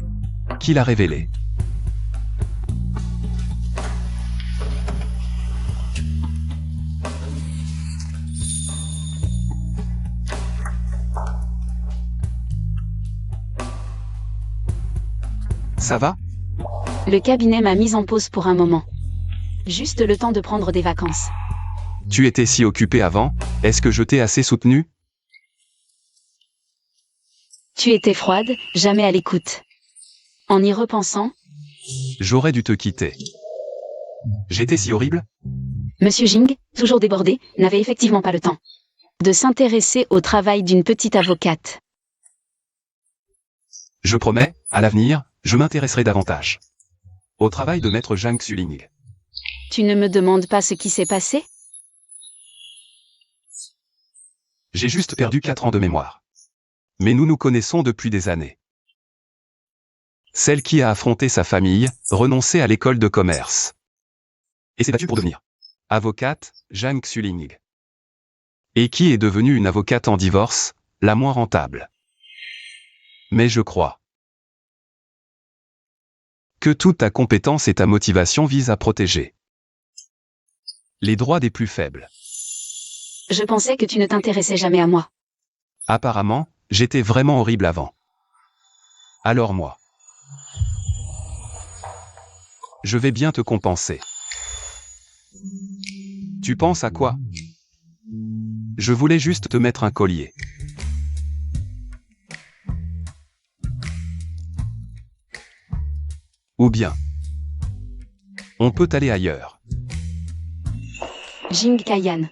Qui l'a révélé? Ça va? Le cabinet m'a mise en pause pour un moment. Juste le temps de prendre des vacances. Tu étais si occupé avant, est-ce que je t'ai assez soutenu? Tu étais froide, jamais à l'écoute. En y repensant, J'aurais dû te quitter. J'étais si horrible? Monsieur Jing, toujours débordé, n'avait effectivement pas le temps de s'intéresser au travail d'une petite avocate. Je promets, à l'avenir, je m'intéresserai davantage au travail de maître Zhang Xuling. Tu ne me demandes pas ce qui s'est passé? J'ai juste perdu 4 ans de mémoire. Mais nous nous connaissons depuis des années. Celle qui a affronté sa famille, renoncé à l'école de commerce. Et s'est battue pour devenir avocate, Zhang Xuling. Et qui est devenue une avocate en divorce, la moins rentable. Mais je crois que toute ta compétence et ta motivation visent à protéger les droits des plus faibles. Je pensais que tu ne t'intéressais jamais à moi. Apparemment, j'étais vraiment horrible avant. Alors moi, je vais bien te compenser. Tu penses à quoi? Je voulais juste te mettre un collier. Ou bien, on peut aller ailleurs. Jing Kayan.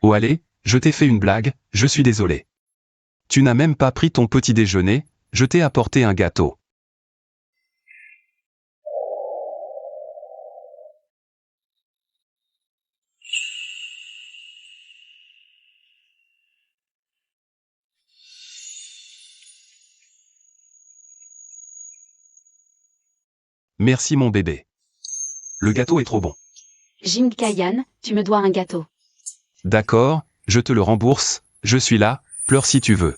Oh allez, je t'ai fait une blague, je suis désolé. Tu n'as même pas pris ton petit déjeuner, je t'ai apporté un gâteau. Merci mon bébé. Le gâteau est trop bon. Jing Kayan, tu me dois un gâteau. D'accord, je te le rembourse, je suis là, pleure si tu veux.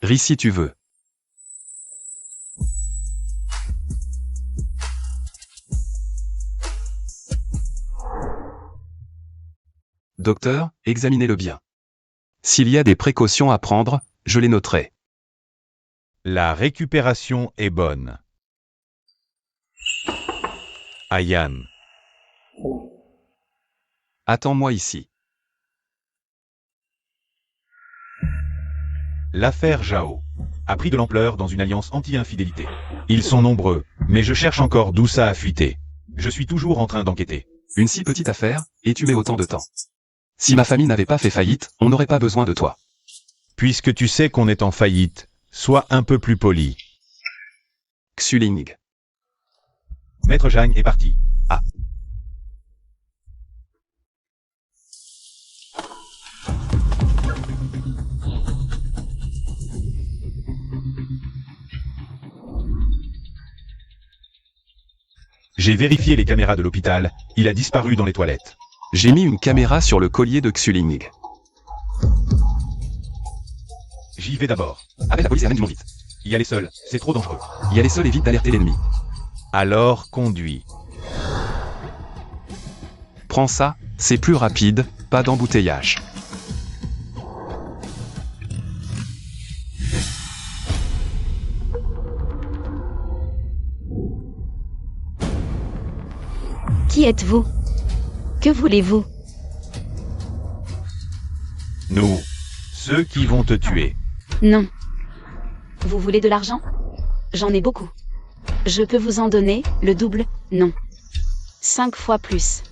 Ris si tu veux. Docteur, examinez-le bien. S'il y a des précautions à prendre, je les noterai. La récupération est bonne. Ayan. Attends-moi ici. L'affaire Zhao a pris de l'ampleur dans une alliance anti-infidélité. Ils sont nombreux, mais je cherche encore d'où ça a fuité. Je suis toujours en train d'enquêter. Une si petite affaire, et tu mets autant de temps. Si ma famille n'avait pas fait faillite, on n'aurait pas besoin de toi. Puisque tu sais qu'on est en faillite, sois un peu plus poli. Xuling. Maître Zhang est parti. Ah. J'ai vérifié les caméras de l'hôpital, il a disparu dans les toilettes. J'ai mis une caméra sur le collier de Xuling. J'y vais d'abord. Appelle la police et amène du monde vite. Y aller seul, c'est trop dangereux. Y aller seul évite d'alerter l'ennemi. Alors conduis. Prends ça, c'est plus rapide, pas d'embouteillage. Qui êtes-vous? Que voulez-vous? Nous, ceux qui vont te tuer. Non. Vous voulez de l'argent? J'en ai beaucoup. Je peux vous en donner, le double, non. 5 fois plus.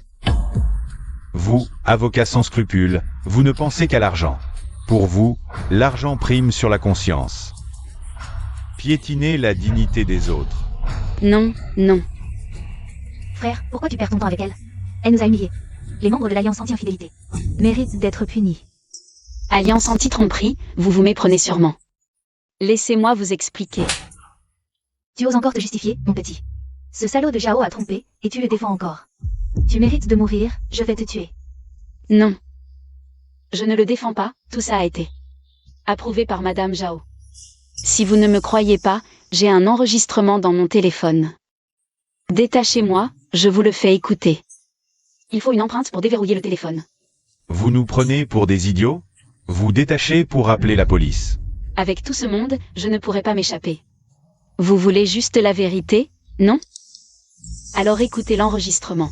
Vous, avocats sans scrupules, vous ne pensez qu'à l'argent. Pour vous, l'argent prime sur la conscience. Piétiner la dignité des autres. Non, non. Frère, pourquoi tu perds ton temps avec elle? Elle nous a humiliés. Les membres de l'Alliance anti-infidélité méritent d'être punis. Alliance anti-tromperie, vous vous méprenez sûrement. Laissez-moi vous expliquer. Tu oses encore te justifier, mon petit. Ce salaud de Zhao a trompé, et tu le défends encore. Tu mérites de mourir, je vais te tuer. Non. Je ne le défends pas, tout ça a été approuvé par Madame Zhao. Si vous ne me croyez pas, j'ai un enregistrement dans mon téléphone. Détachez-moi, je vous le fais écouter. Il faut une empreinte pour déverrouiller le téléphone. Vous nous prenez pour des idiots? Vous détachez pour appeler la police. Avec tout ce monde, je ne pourrais pas m'échapper. Vous voulez juste la vérité, non? Alors écoutez l'enregistrement.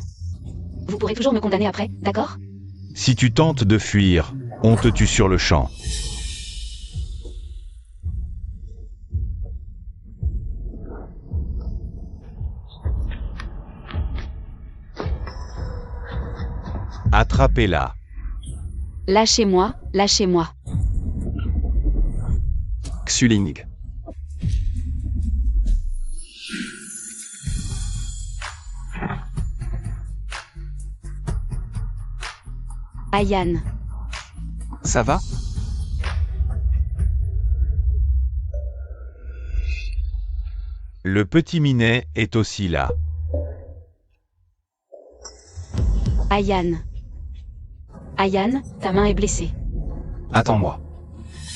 Vous pourrez toujours me condamner après, d'accord? Si tu tentes de fuir, on te tue sur le champ. Attrapez-la. Lâchez-moi, lâchez-moi. Xuling. Ayan. Ça va? Le petit Minet est aussi là. Ayan. Ayan, ta main est blessée. Attends-moi.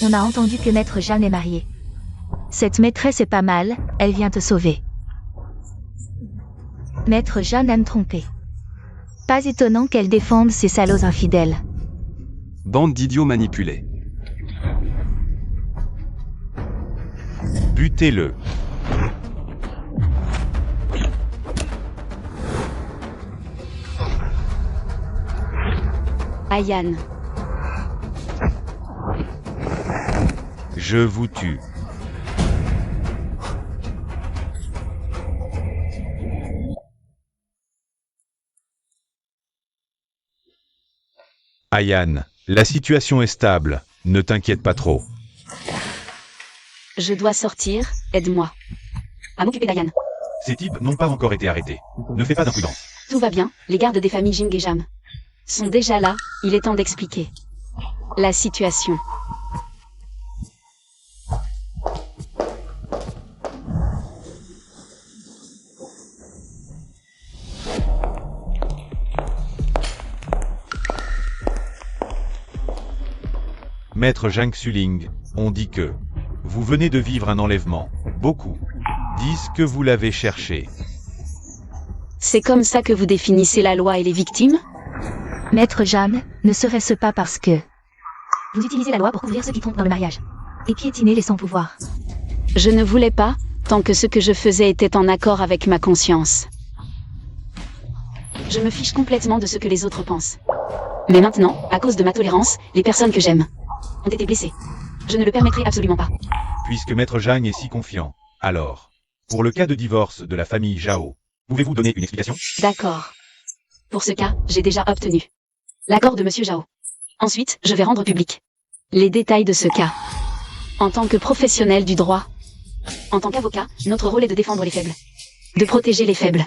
On a entendu que Maître Jeanne est mariée. Cette maîtresse est pas mal, elle vient te sauver. Maître Jeanne aime tromper. Pas étonnant qu'elle défende ces salauds infidèles. Bande d'idiots manipulés. Butez-le. Ayan. Je vous tue. Ayan, la situation est stable, ne t'inquiète pas trop. Je dois sortir, aide-moi. À m'occuper d'Ayan. Ces types n'ont pas encore été arrêtés. Ne fais pas d'imprudence. Tout va bien, les gardes des familles Jing et Jam sont déjà là, il est temps d'expliquer la situation. Maître Zhang Xuling, on dit que vous venez de vivre un enlèvement. Beaucoup disent que vous l'avez cherché. C'est comme ça que vous définissez la loi et les victimes? Maître Jeanne, ne serait-ce pas parce que vous utilisez la loi pour couvrir ceux qui trompent dans le mariage et piétiner les sans-pouvoirs? Je ne voulais pas, tant que ce que je faisais était en accord avec ma conscience. Je me fiche complètement de ce que les autres pensent. Mais maintenant, à cause de ma tolérance, les personnes que j'aime ont été blessées. Je ne le permettrai absolument pas. Puisque Maître Zhang est si confiant, alors, pour le cas de divorce de la famille Zhao, pouvez-vous donner une explication? D'accord. Pour ce cas, j'ai déjà obtenu l'accord de Monsieur Zhao. Ensuite, je vais rendre public les détails de ce cas. En tant que professionnel du droit, en tant qu'avocat, notre rôle est de défendre les faibles, de protéger les faibles.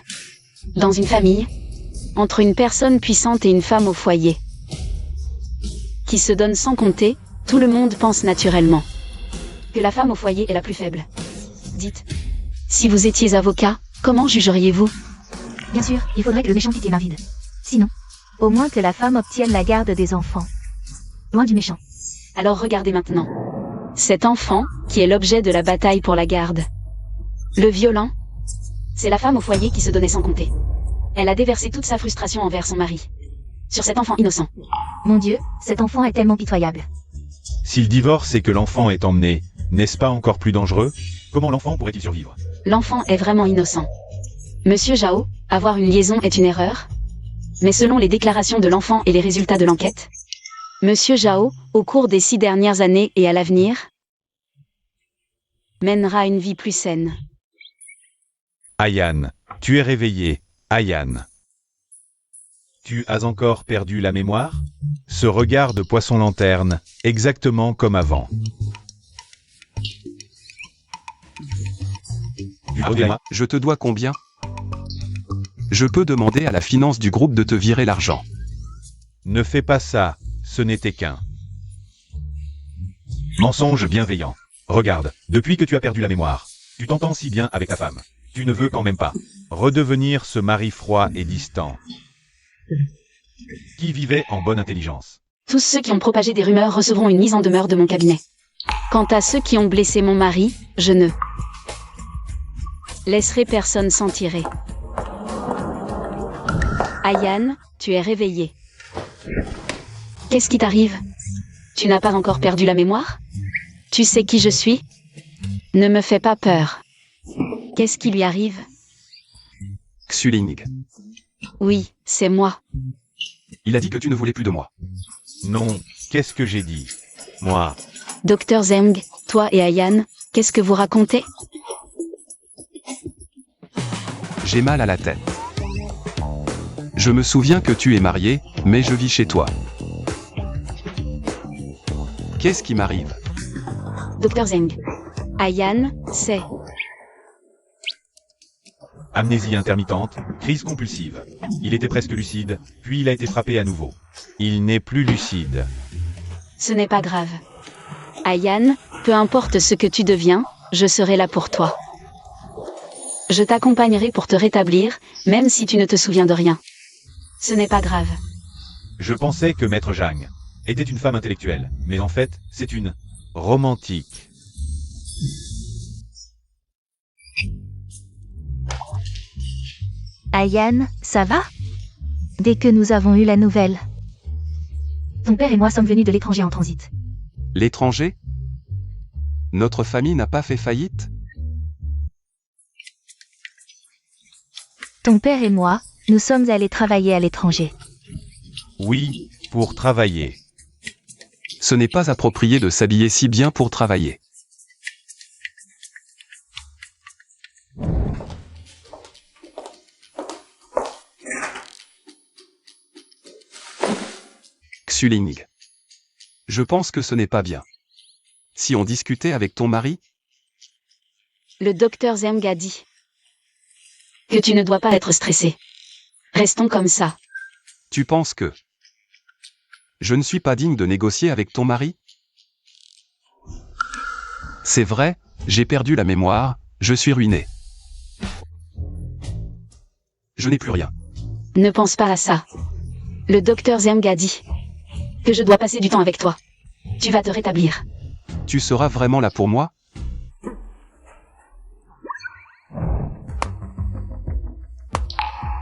Dans une famille, entre une personne puissante et une femme au foyer, qui se donne sans compter, tout le monde pense naturellement que la femme au foyer est la plus faible. Dites, si vous étiez avocat, comment jugeriez-vous? Bien sûr, il faudrait que le méchant quitte les mains vides. Sinon, au moins que la femme obtienne la garde des enfants. Loin du méchant. Alors regardez maintenant. Cet enfant, qui est l'objet de la bataille pour la garde. Le violent, c'est la femme au foyer qui se donnait sans compter. Elle a déversé toute sa frustration envers son mari. Sur cet enfant innocent. Mon Dieu, cet enfant est tellement pitoyable. S'il divorce et que l'enfant est emmené, n'est-ce pas encore plus dangereux? Comment l'enfant pourrait-il survivre? L'enfant est vraiment innocent. Monsieur Zhao, avoir une liaison est une erreur? Mais selon les déclarations de l'enfant et les résultats de l'enquête, Monsieur Zhao, au cours des 6 dernières années et à l'avenir, mènera une vie plus saine. Ayan, tu es réveillé, Ayan. Tu as encore perdu la mémoire? Ce regard de poisson-lanterne, exactement comme avant. Pardonnez-moi. Je te dois combien? Je peux demander à la finance du groupe de te virer l'argent. Ne fais pas ça, ce n'était qu'un mensonge bienveillant. Regarde, depuis que tu as perdu la mémoire, tu t'entends si bien avec ta femme. Tu ne veux quand même pas redevenir ce mari froid et distant qui vivait en bonne intelligence. Tous ceux qui ont propagé des rumeurs recevront une mise en demeure de mon cabinet. Quant à ceux qui ont blessé mon mari, je ne laisserai personne s'en tirer. Ayan, tu es réveillée. Qu'est-ce qui t'arrive? Tu n'as pas encore perdu la mémoire? Tu sais qui je suis? Ne me fais pas peur. Qu'est-ce qui lui arrive? Xuling. Oui, c'est moi. Il a dit que tu ne voulais plus de moi. Non, qu'est-ce que j'ai dit? Moi, Docteur Zeng, toi et Ayan, qu'est-ce que vous racontez? J'ai mal à la tête. Je me souviens que tu es marié, mais je vis chez toi. Qu'est-ce qui m'arrive? Docteur Zeng. Ayan, c'est... amnésie intermittente, crise compulsive. Il était presque lucide, puis il a été frappé à nouveau. Il n'est plus lucide. Ce n'est pas grave. Ayan, peu importe ce que tu deviens, je serai là pour toi. Je t'accompagnerai pour te rétablir, même si tu ne te souviens de rien. Ce n'est pas grave. Je pensais que Maître Zhang était une femme intellectuelle, mais en fait, c'est une romantique. Ayan, ça va? Dès que nous avons eu la nouvelle. Ton père et moi sommes venus de l'étranger en transit. L'étranger? Notre famille n'a pas fait faillite? Ton père et moi, nous sommes allés travailler à l'étranger. Oui, pour travailler. Ce n'est pas approprié de s'habiller si bien pour travailler. Xuling. Je pense que ce n'est pas bien. Si on discutait avec ton mari? Le docteur Zeng a dit que tu ne dois pas être stressé. Restons comme ça. Tu penses que je ne suis pas digne de négocier avec ton mari? C'est vrai, j'ai perdu la mémoire, je suis ruiné. Je n'ai plus rien. Ne pense pas à ça. Le docteur Zeng a dit que je dois passer du temps avec toi. Tu vas te rétablir. Tu seras vraiment là pour moi?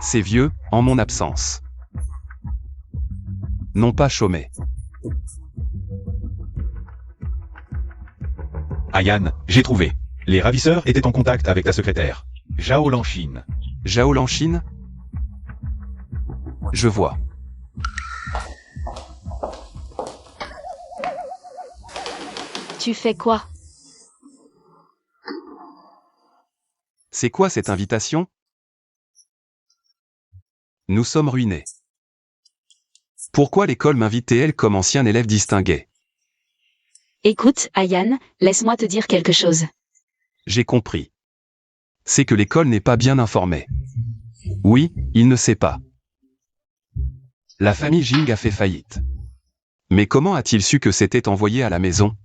C'est vieux, en mon absence. Non pas chômé. Ayan, j'ai trouvé. Les ravisseurs étaient en contact avec ta secrétaire, Zhao Lanxin. Zhao Lanxin? Je vois. Tu fais quoi? C'est quoi cette invitation? Nous sommes ruinés. Pourquoi l'école m'invitait-elle comme ancien élève distingué? Écoute, Ayan, laisse-moi te dire quelque chose. J'ai compris. C'est que l'école n'est pas bien informée. Oui, il ne sait pas. La famille Jing a fait faillite. Mais comment a-t-il su que c'était envoyé à la maison?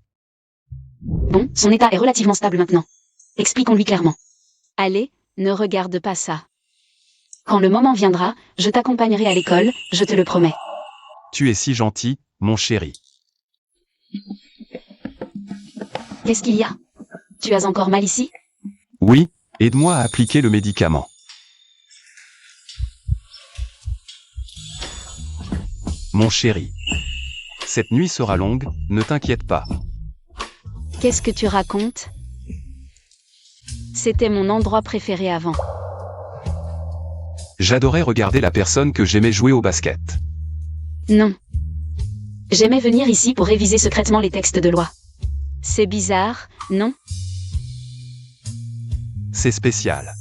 Bon, son état est relativement stable maintenant. Expliquons-lui clairement. Allez, ne regarde pas ça. Quand le moment viendra, je t'accompagnerai à l'école, je te le promets. Tu es si gentil, mon chéri. Qu'est-ce qu'il y a? Tu as encore mal ici? Oui, aide-moi à appliquer le médicament. Mon chéri. Cette nuit sera longue, ne t'inquiète pas. Qu'est-ce que tu racontes? C'était mon endroit préféré avant. J'adorais regarder la personne que j'aimais jouer au basket. Non. J'aimais venir ici pour réviser secrètement les textes de loi. C'est bizarre, non? C'est spécial.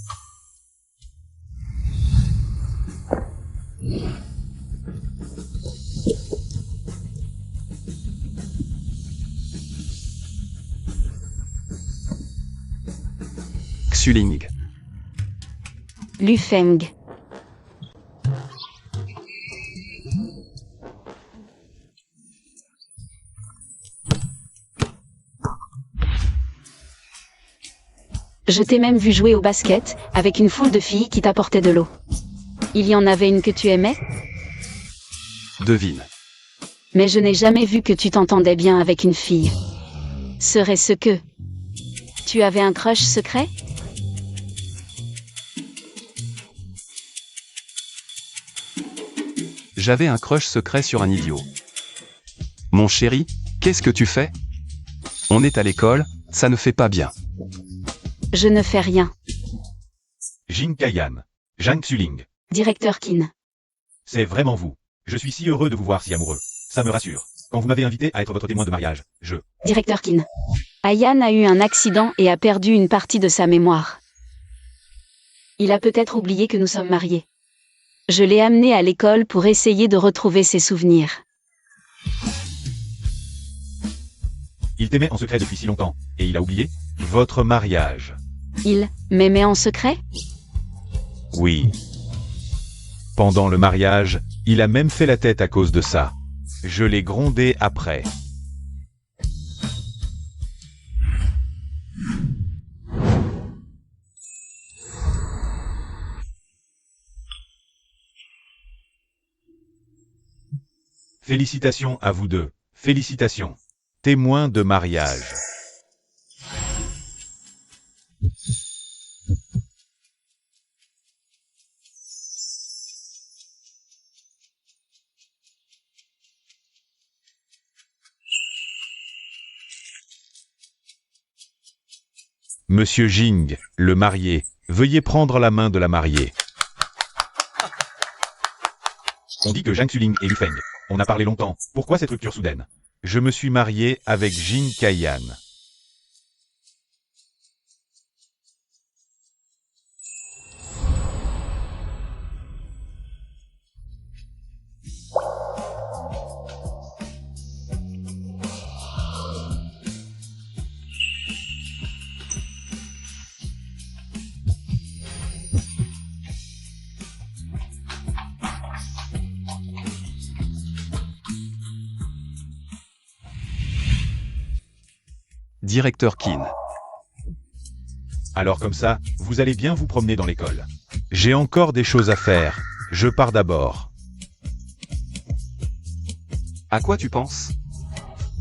Xuling. Lu Feng. Je t'ai même vu jouer au basket, avec une foule de filles qui t'apportaient de l'eau. Il y en avait une que tu aimais? Devine. Mais je n'ai jamais vu que tu t'entendais bien avec une fille. Serait-ce que... tu avais un crush secret? J'avais un crush secret sur un idiot. Mon chéri, qu'est-ce que tu fais? On est à l'école, ça ne fait pas bien. Je ne fais rien. Jing Kaiyan. Zhang Xuling. Directeur Qin. C'est vraiment vous. Je suis si heureux de vous voir si amoureux. Ça me rassure. Quand vous m'avez invité à être votre témoin de mariage, Directeur Qin. Ayan a eu un accident et a perdu une partie de sa mémoire. Il a peut-être oublié que nous sommes mariés. Je l'ai amené à l'école pour essayer de retrouver ses souvenirs. Il t'aimait en secret depuis si longtemps, et il a oublié votre mariage. Il m'aimait en secret? Oui. Pendant le mariage, il a même fait la tête à cause de ça. Je l'ai grondé après. Félicitations à vous deux. Félicitations. Témoin de mariage. Monsieur Jing, le marié, veuillez prendre la main de la mariée. On dit que Zhang Xuling et Lu Feng. On a parlé longtemps. Pourquoi cette rupture soudaine? Je me suis marié avec Jing Kaiyan. Directeur Qin. Alors comme ça, vous allez bien vous promener dans l'école. J'ai encore des choses à faire. Je pars d'abord. À quoi tu penses?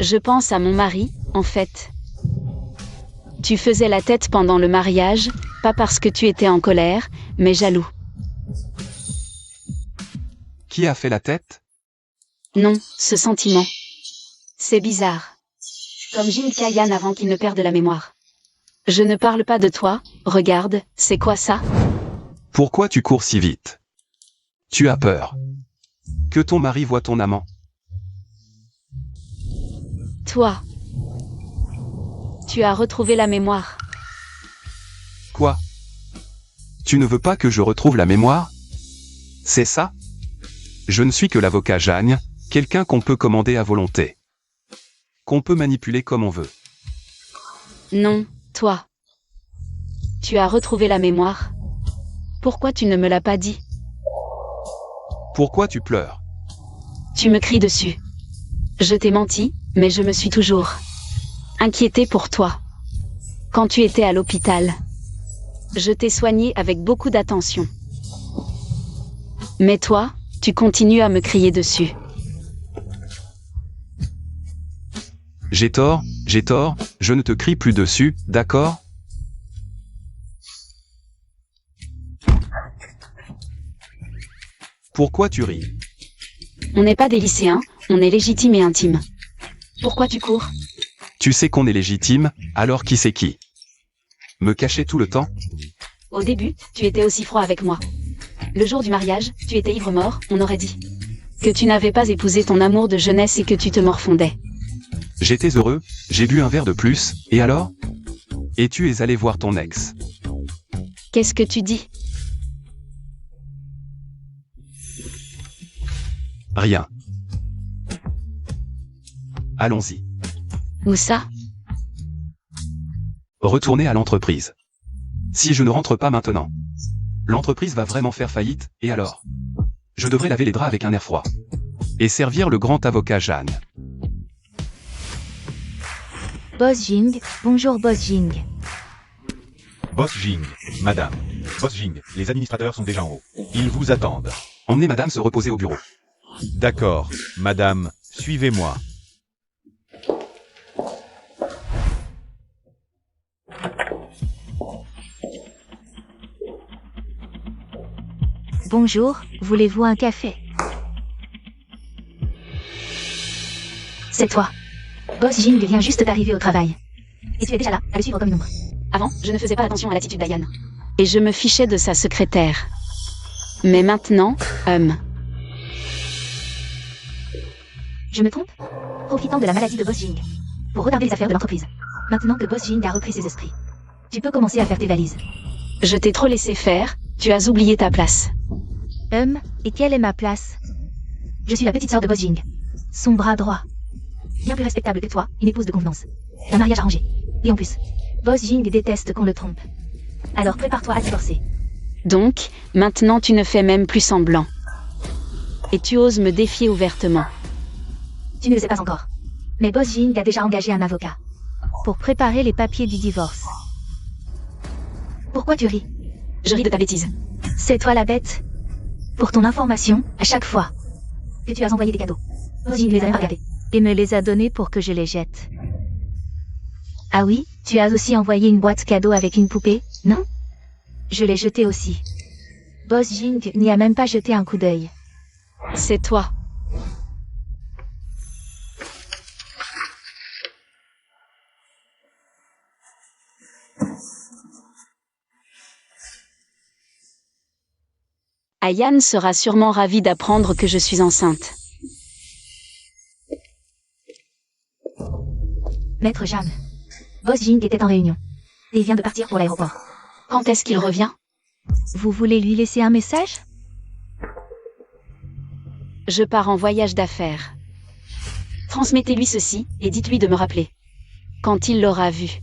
Je pense à mon mari, en fait. Tu faisais la tête pendant le mariage, pas parce que tu étais en colère, mais jaloux. Qui a fait la tête? Non, ce sentiment. C'est bizarre. Comme Jing Kaiyan avant qu'il ne perde la mémoire. Je ne parle pas de toi, regarde, c'est quoi ça? Pourquoi tu cours si vite? Tu as peur que ton mari voie ton amant? Toi. Tu as retrouvé la mémoire. Quoi? Tu ne veux pas que je retrouve la mémoire? C'est ça? Je ne suis que l'avocat Jeanne, quelqu'un qu'on peut commander à volonté. Qu'on peut manipuler comme on veut. Non, toi. Tu as retrouvé la mémoire. Pourquoi tu ne me l'as pas dit? Pourquoi tu pleures? Tu me cries dessus. Je t'ai menti, mais je me suis toujours inquiétée pour toi. Quand tu étais à l'hôpital, je t'ai soigné avec beaucoup d'attention. Mais toi, tu continues à me crier dessus. J'ai tort, je ne te crie plus dessus, d'accord? Pourquoi tu ris? On n'est pas des lycéens, on est légitime et intime. Pourquoi tu cours? Tu sais qu'on est légitime, alors qui c'est qui? Me cacher tout le temps? Au début, tu étais aussi froid avec moi. Le jour du mariage, tu étais ivre-mort, on aurait dit que tu n'avais pas épousé ton amour de jeunesse et que tu te morfondais. J'étais heureux, j'ai bu un verre de plus, et alors? Et tu es allé voir ton ex. Qu'est-ce que tu dis? Rien. Allons-y. Où ça? Retournez à l'entreprise. Si je ne rentre pas maintenant. L'entreprise va vraiment faire faillite, et alors? Je devrais laver les draps avec un air froid. Et servir le grand avocat Jeanne. Boss Jing, bonjour Boss Jing. Boss Jing, madame. Boss Jing, les administrateurs sont déjà en haut. Ils vous attendent. Emmenez madame se reposer au bureau. D'accord, madame, suivez-moi. Bonjour, voulez-vous un café? C'est toi. Boss Jing vient juste d'arriver au travail. Et tu es déjà là, à le suivre comme une ombre. Avant, je ne faisais pas attention à l'attitude d'Ayan. Et je me fichais de sa secrétaire. Mais maintenant, Je me trompe? Profitant de la maladie de Boss Jing. Pour regarder les affaires de l'entreprise. Maintenant que Boss Jing a repris ses esprits. Tu peux commencer à faire tes valises. je t'ai trop laissé faire, tu as oublié ta place. Et quelle est ma place? Je suis la petite sœur de Boss Jing. Son bras droit. Bien plus respectable que toi, une épouse de convenance. Un mariage arrangé. Et en plus, Boss Jing déteste qu'on le trompe. Alors prépare-toi à divorcer. Donc, maintenant tu ne fais même plus semblant. Et tu oses me défier ouvertement. Tu ne le sais pas encore. Mais Boss Jing a déjà engagé un avocat. Pour préparer les papiers du divorce. Pourquoi tu ris? Je ris de ta bêtise. C'est toi la bête. Pour ton information, à chaque fois que tu as envoyé des cadeaux, Boss Jing les a même regardés. Et me les a donnés pour que je les jette. Ah oui, tu as aussi envoyé une boîte cadeau avec une poupée, non? Je l'ai jetée aussi. Boss Jing n'y a même pas jeté un coup d'œil. C'est toi. Ayan sera sûrement ravie d'apprendre que je suis enceinte. Maître Jeanne. Boss Jing était en réunion. Et vient de partir pour l'aéroport. Quand est-ce qu'il revient? Vous voulez lui laisser un message? Je pars en voyage d'affaires. Transmettez-lui ceci, et dites-lui de me rappeler. Quand il l'aura vu.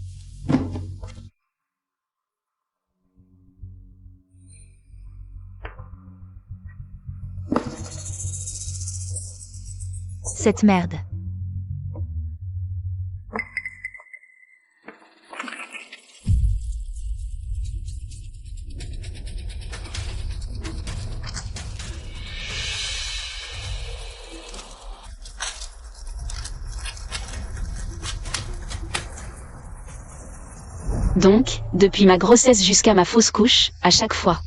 Cette merde. Donc, depuis ma grossesse jusqu'à ma fausse couche, à chaque fois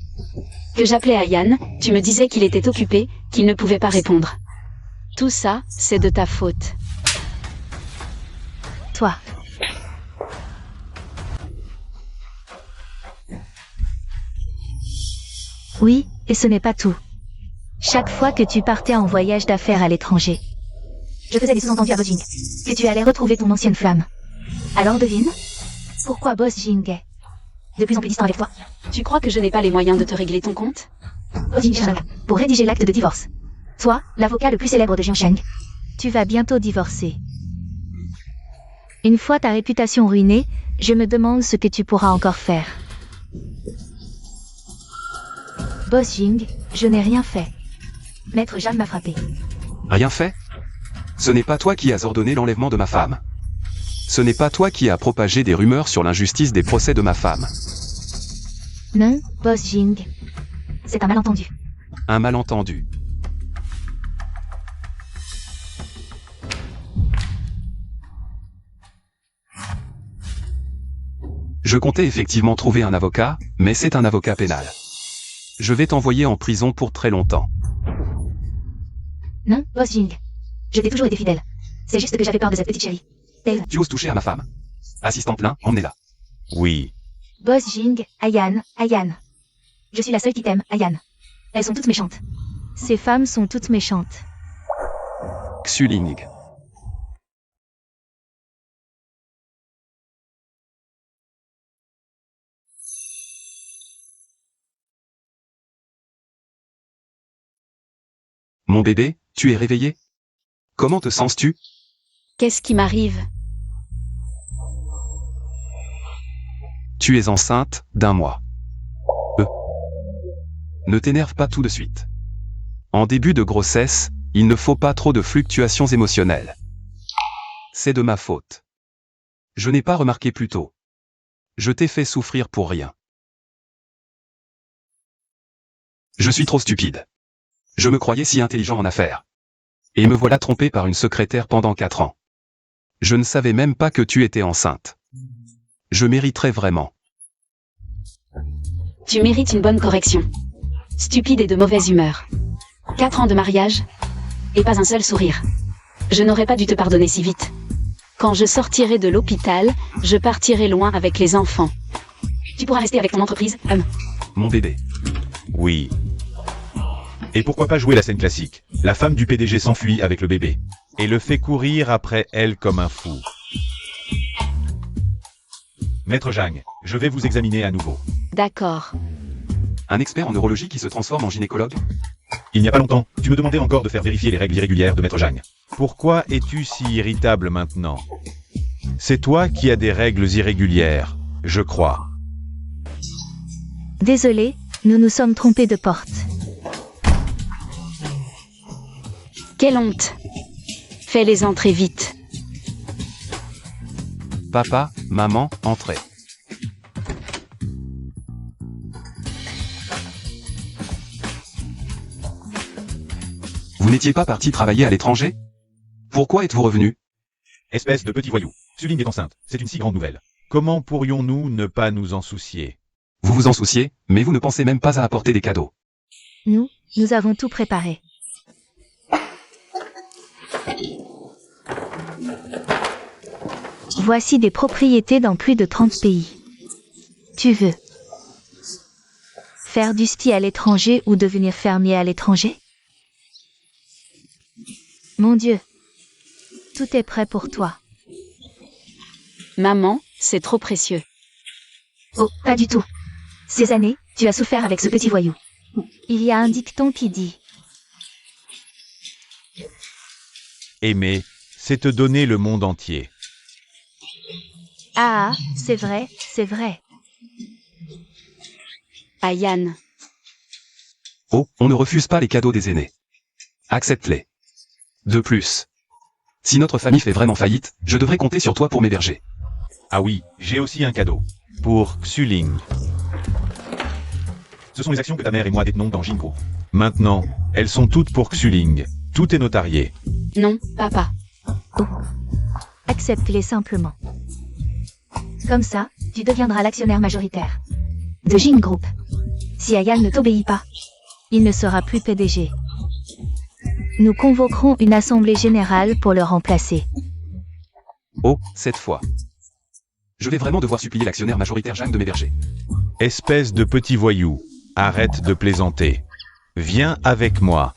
que j'appelais Ayan, tu me disais qu'il était occupé, qu'il ne pouvait pas répondre. Tout ça, c'est de ta faute. Toi. Oui, et ce n'est pas tout. Chaque fois que tu partais en voyage d'affaires à l'étranger, je faisais des sous-entendus à Boss Jing, que tu allais retrouver ton ancienne flamme. Alors devine, pourquoi Boss Jing est de plus en plus distant avec toi? Tu crois que je n'ai pas les moyens de te régler ton compte? Boss Jing cherche un avocat pour rédiger l'acte de divorce. Toi, l'avocat le plus célèbre de Jiansheng. Tu vas bientôt divorcer. Une fois ta réputation ruinée, je me demande ce que tu pourras encore faire. Boss Jing, je n'ai rien fait. Maître Jeanne m'a frappé. Rien fait? Ce n'est pas toi qui as ordonné l'enlèvement de ma femme. Ce n'est pas toi qui as propagé des rumeurs sur l'injustice des procès de ma femme. Non, Boss Jing. C'est un malentendu. Un malentendu. Je comptais effectivement trouver un avocat, mais c'est un avocat pénal. Je vais t'envoyer en prison pour très longtemps. Non, Boss Jing. Je t'ai toujours été fidèle. C'est juste que j'avais peur de cette petite chérie. Dave. Tu oses toucher à ma femme. Assistant plein, emmenez-la. Oui. Boss Jing, Ayan. Je suis la seule qui t'aime, Ayan. Elles sont toutes méchantes. Ces femmes sont toutes méchantes. Xuling. Mon bébé, tu es réveillé? Comment te sens-tu? Qu'est-ce qui m'arrive? Tu es enceinte d'1 mois. Ne t'énerve pas tout de suite. En début de grossesse, il ne faut pas trop de fluctuations émotionnelles. C'est de ma faute. Je n'ai pas remarqué plus tôt. Je t'ai fait souffrir pour rien. Je suis trop stupide. Je me croyais si intelligent en affaires. Et me voilà trompé par une secrétaire pendant 4 ans. Je ne savais même pas que tu étais enceinte. Je mériterais vraiment. Tu mérites une bonne correction. Stupide et de mauvaise humeur. 4 ans de mariage, et pas un seul sourire. Je n'aurais pas dû te pardonner si vite. Quand je sortirai de l'hôpital, je partirai loin avec les enfants. Tu pourras rester avec ton entreprise, Mon bébé. Oui. Et pourquoi pas jouer la scène classique? La femme du PDG s'enfuit avec le bébé. Et le fait courir après elle comme un fou. Maître Zhang, je vais vous examiner à nouveau. D'accord. Un expert en neurologie qui se transforme en gynécologue? Il n'y a pas longtemps, tu me demandais encore de faire vérifier les règles irrégulières de Maître Zhang. Pourquoi es-tu si irritable maintenant? C'est toi qui as des règles irrégulières, je crois. Désolé, nous nous sommes trompés de porte. Quelle honte. Fais-les entrer vite. Papa, maman, entrez. Vous n'étiez pas parti travailler à l'étranger? Pourquoi êtes-vous revenu? Espèce de petit voyou. Suling est enceinte, c'est une si grande nouvelle. Comment pourrions-nous ne pas nous en soucier? Vous vous en souciez, mais vous ne pensez même pas à apporter des cadeaux. Nous avons tout préparé. Voici des propriétés dans plus de 30 pays. Tu veux faire du ski à l'étranger ou devenir fermier à l'étranger? Mon Dieu, tout est prêt pour toi. Maman, c'est trop précieux. Oh, pas du tout. Ces années, tu as souffert avec ce petit voyou. Il y a un dicton qui dit « Aimer, c'est te donner le monde entier. » Ah, c'est vrai, c'est vrai. Ayan. Oh, on ne refuse pas les cadeaux des aînés. Accepte-les. De plus. Si notre famille fait vraiment faillite, je devrais compter sur toi pour m'héberger. Ah oui, j'ai aussi un cadeau. Pour Xuling. Ce sont les actions que ta mère et moi détenons dans Jin Group. Maintenant, elles sont toutes pour Xuling. Tout est notarié. Non, papa. Oh. Accepte-les simplement. Comme ça, tu deviendras l'actionnaire majoritaire de Jin Group. Si Ayan ne t'obéit pas, il ne sera plus PDG. Nous convoquerons une assemblée générale pour le remplacer. Oh, cette fois. Je vais vraiment devoir supplier l'actionnaire majoritaire Zhang de m'héberger. Espèce de petit voyou. Arrête de plaisanter. Viens avec moi.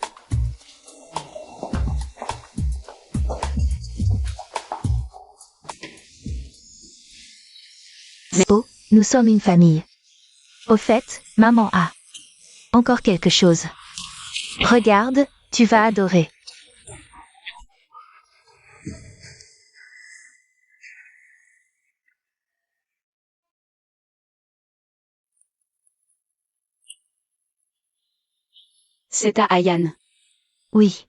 Mais oh, nous sommes une famille. Au fait, maman a encore quelque chose. Regarde, tu vas adorer. C'est à Ayan. Oui.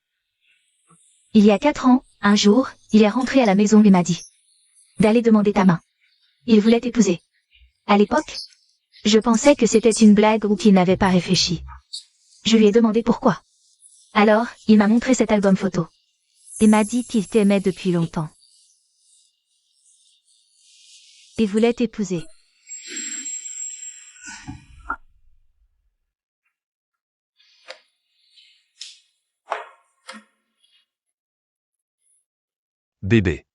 Il y a 4 ans, un jour, il est rentré à la maison et m'a dit d'aller demander ta main. Il voulait t'épouser. À l'époque, je pensais que c'était une blague ou qu'il n'avait pas réfléchi. Je lui ai demandé pourquoi. Alors, il m'a montré cet album photo. Et m'a dit qu'il t'aimait depuis longtemps. Il voulait t'épouser. Bébé.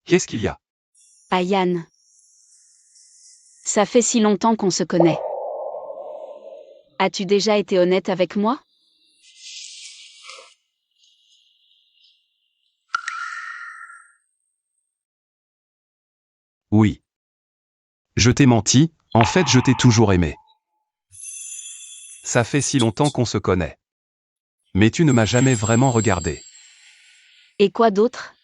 Qu'est-ce qu'il y a? Ayan. Ça fait si longtemps qu'on se connaît. As-tu déjà été honnête avec moi? Oui. Je t'ai menti, en fait je t'ai toujours aimé. Ça fait si longtemps qu'on se connaît. Mais tu ne m'as jamais vraiment regardé. Et quoi d'autre?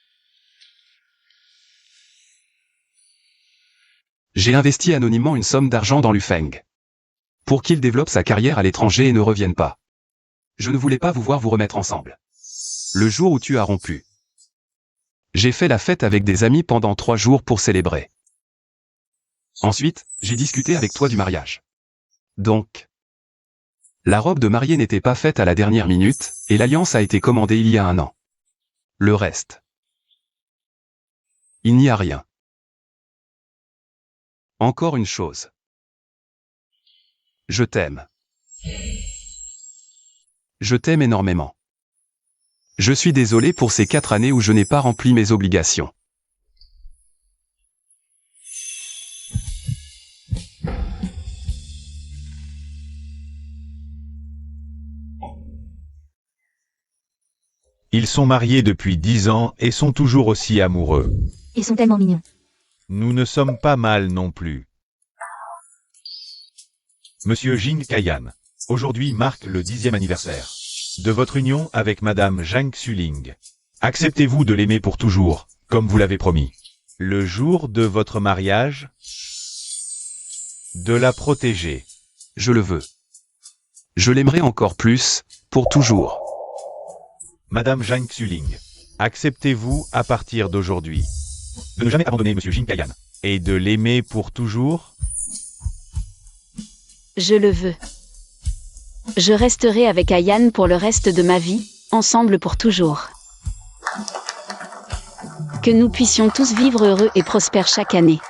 J'ai investi anonymement une somme d'argent dans Lufeng. pour qu'il développe sa carrière à l'étranger et ne revienne pas. Je ne voulais pas vous voir vous remettre ensemble. Le jour où tu as rompu, j'ai fait la fête avec des amis pendant 3 jours pour célébrer. Ensuite, j'ai discuté avec toi du mariage. Donc, la robe de mariée n'était pas faite à la dernière minute, et l'alliance a été commandée il y a 1 an. Le reste, il n'y a rien. Encore une chose. Je t'aime. Je t'aime énormément. Je suis désolé pour ces 4 années où je n'ai pas rempli mes obligations. Ils sont mariés depuis 10 ans et sont toujours aussi amoureux. Ils sont tellement mignons. Nous ne sommes pas mal non plus. Monsieur Jing Kaiyan, aujourd'hui marque le 10e anniversaire de votre union avec Madame Zhang Xuling. Acceptez-vous de l'aimer pour toujours, comme vous l'avez promis. Le jour de votre mariage, de la protéger. Je le veux. Je l'aimerai encore plus, pour toujours. Madame Zhang Xuling, acceptez-vous à partir d'aujourd'hui de ne jamais abandonner Monsieur Jing Kaiyan et de l'aimer pour toujours? Je le veux. Je resterai avec Ayan pour le reste de ma vie, ensemble pour toujours. Que nous puissions tous vivre heureux et prospères chaque année.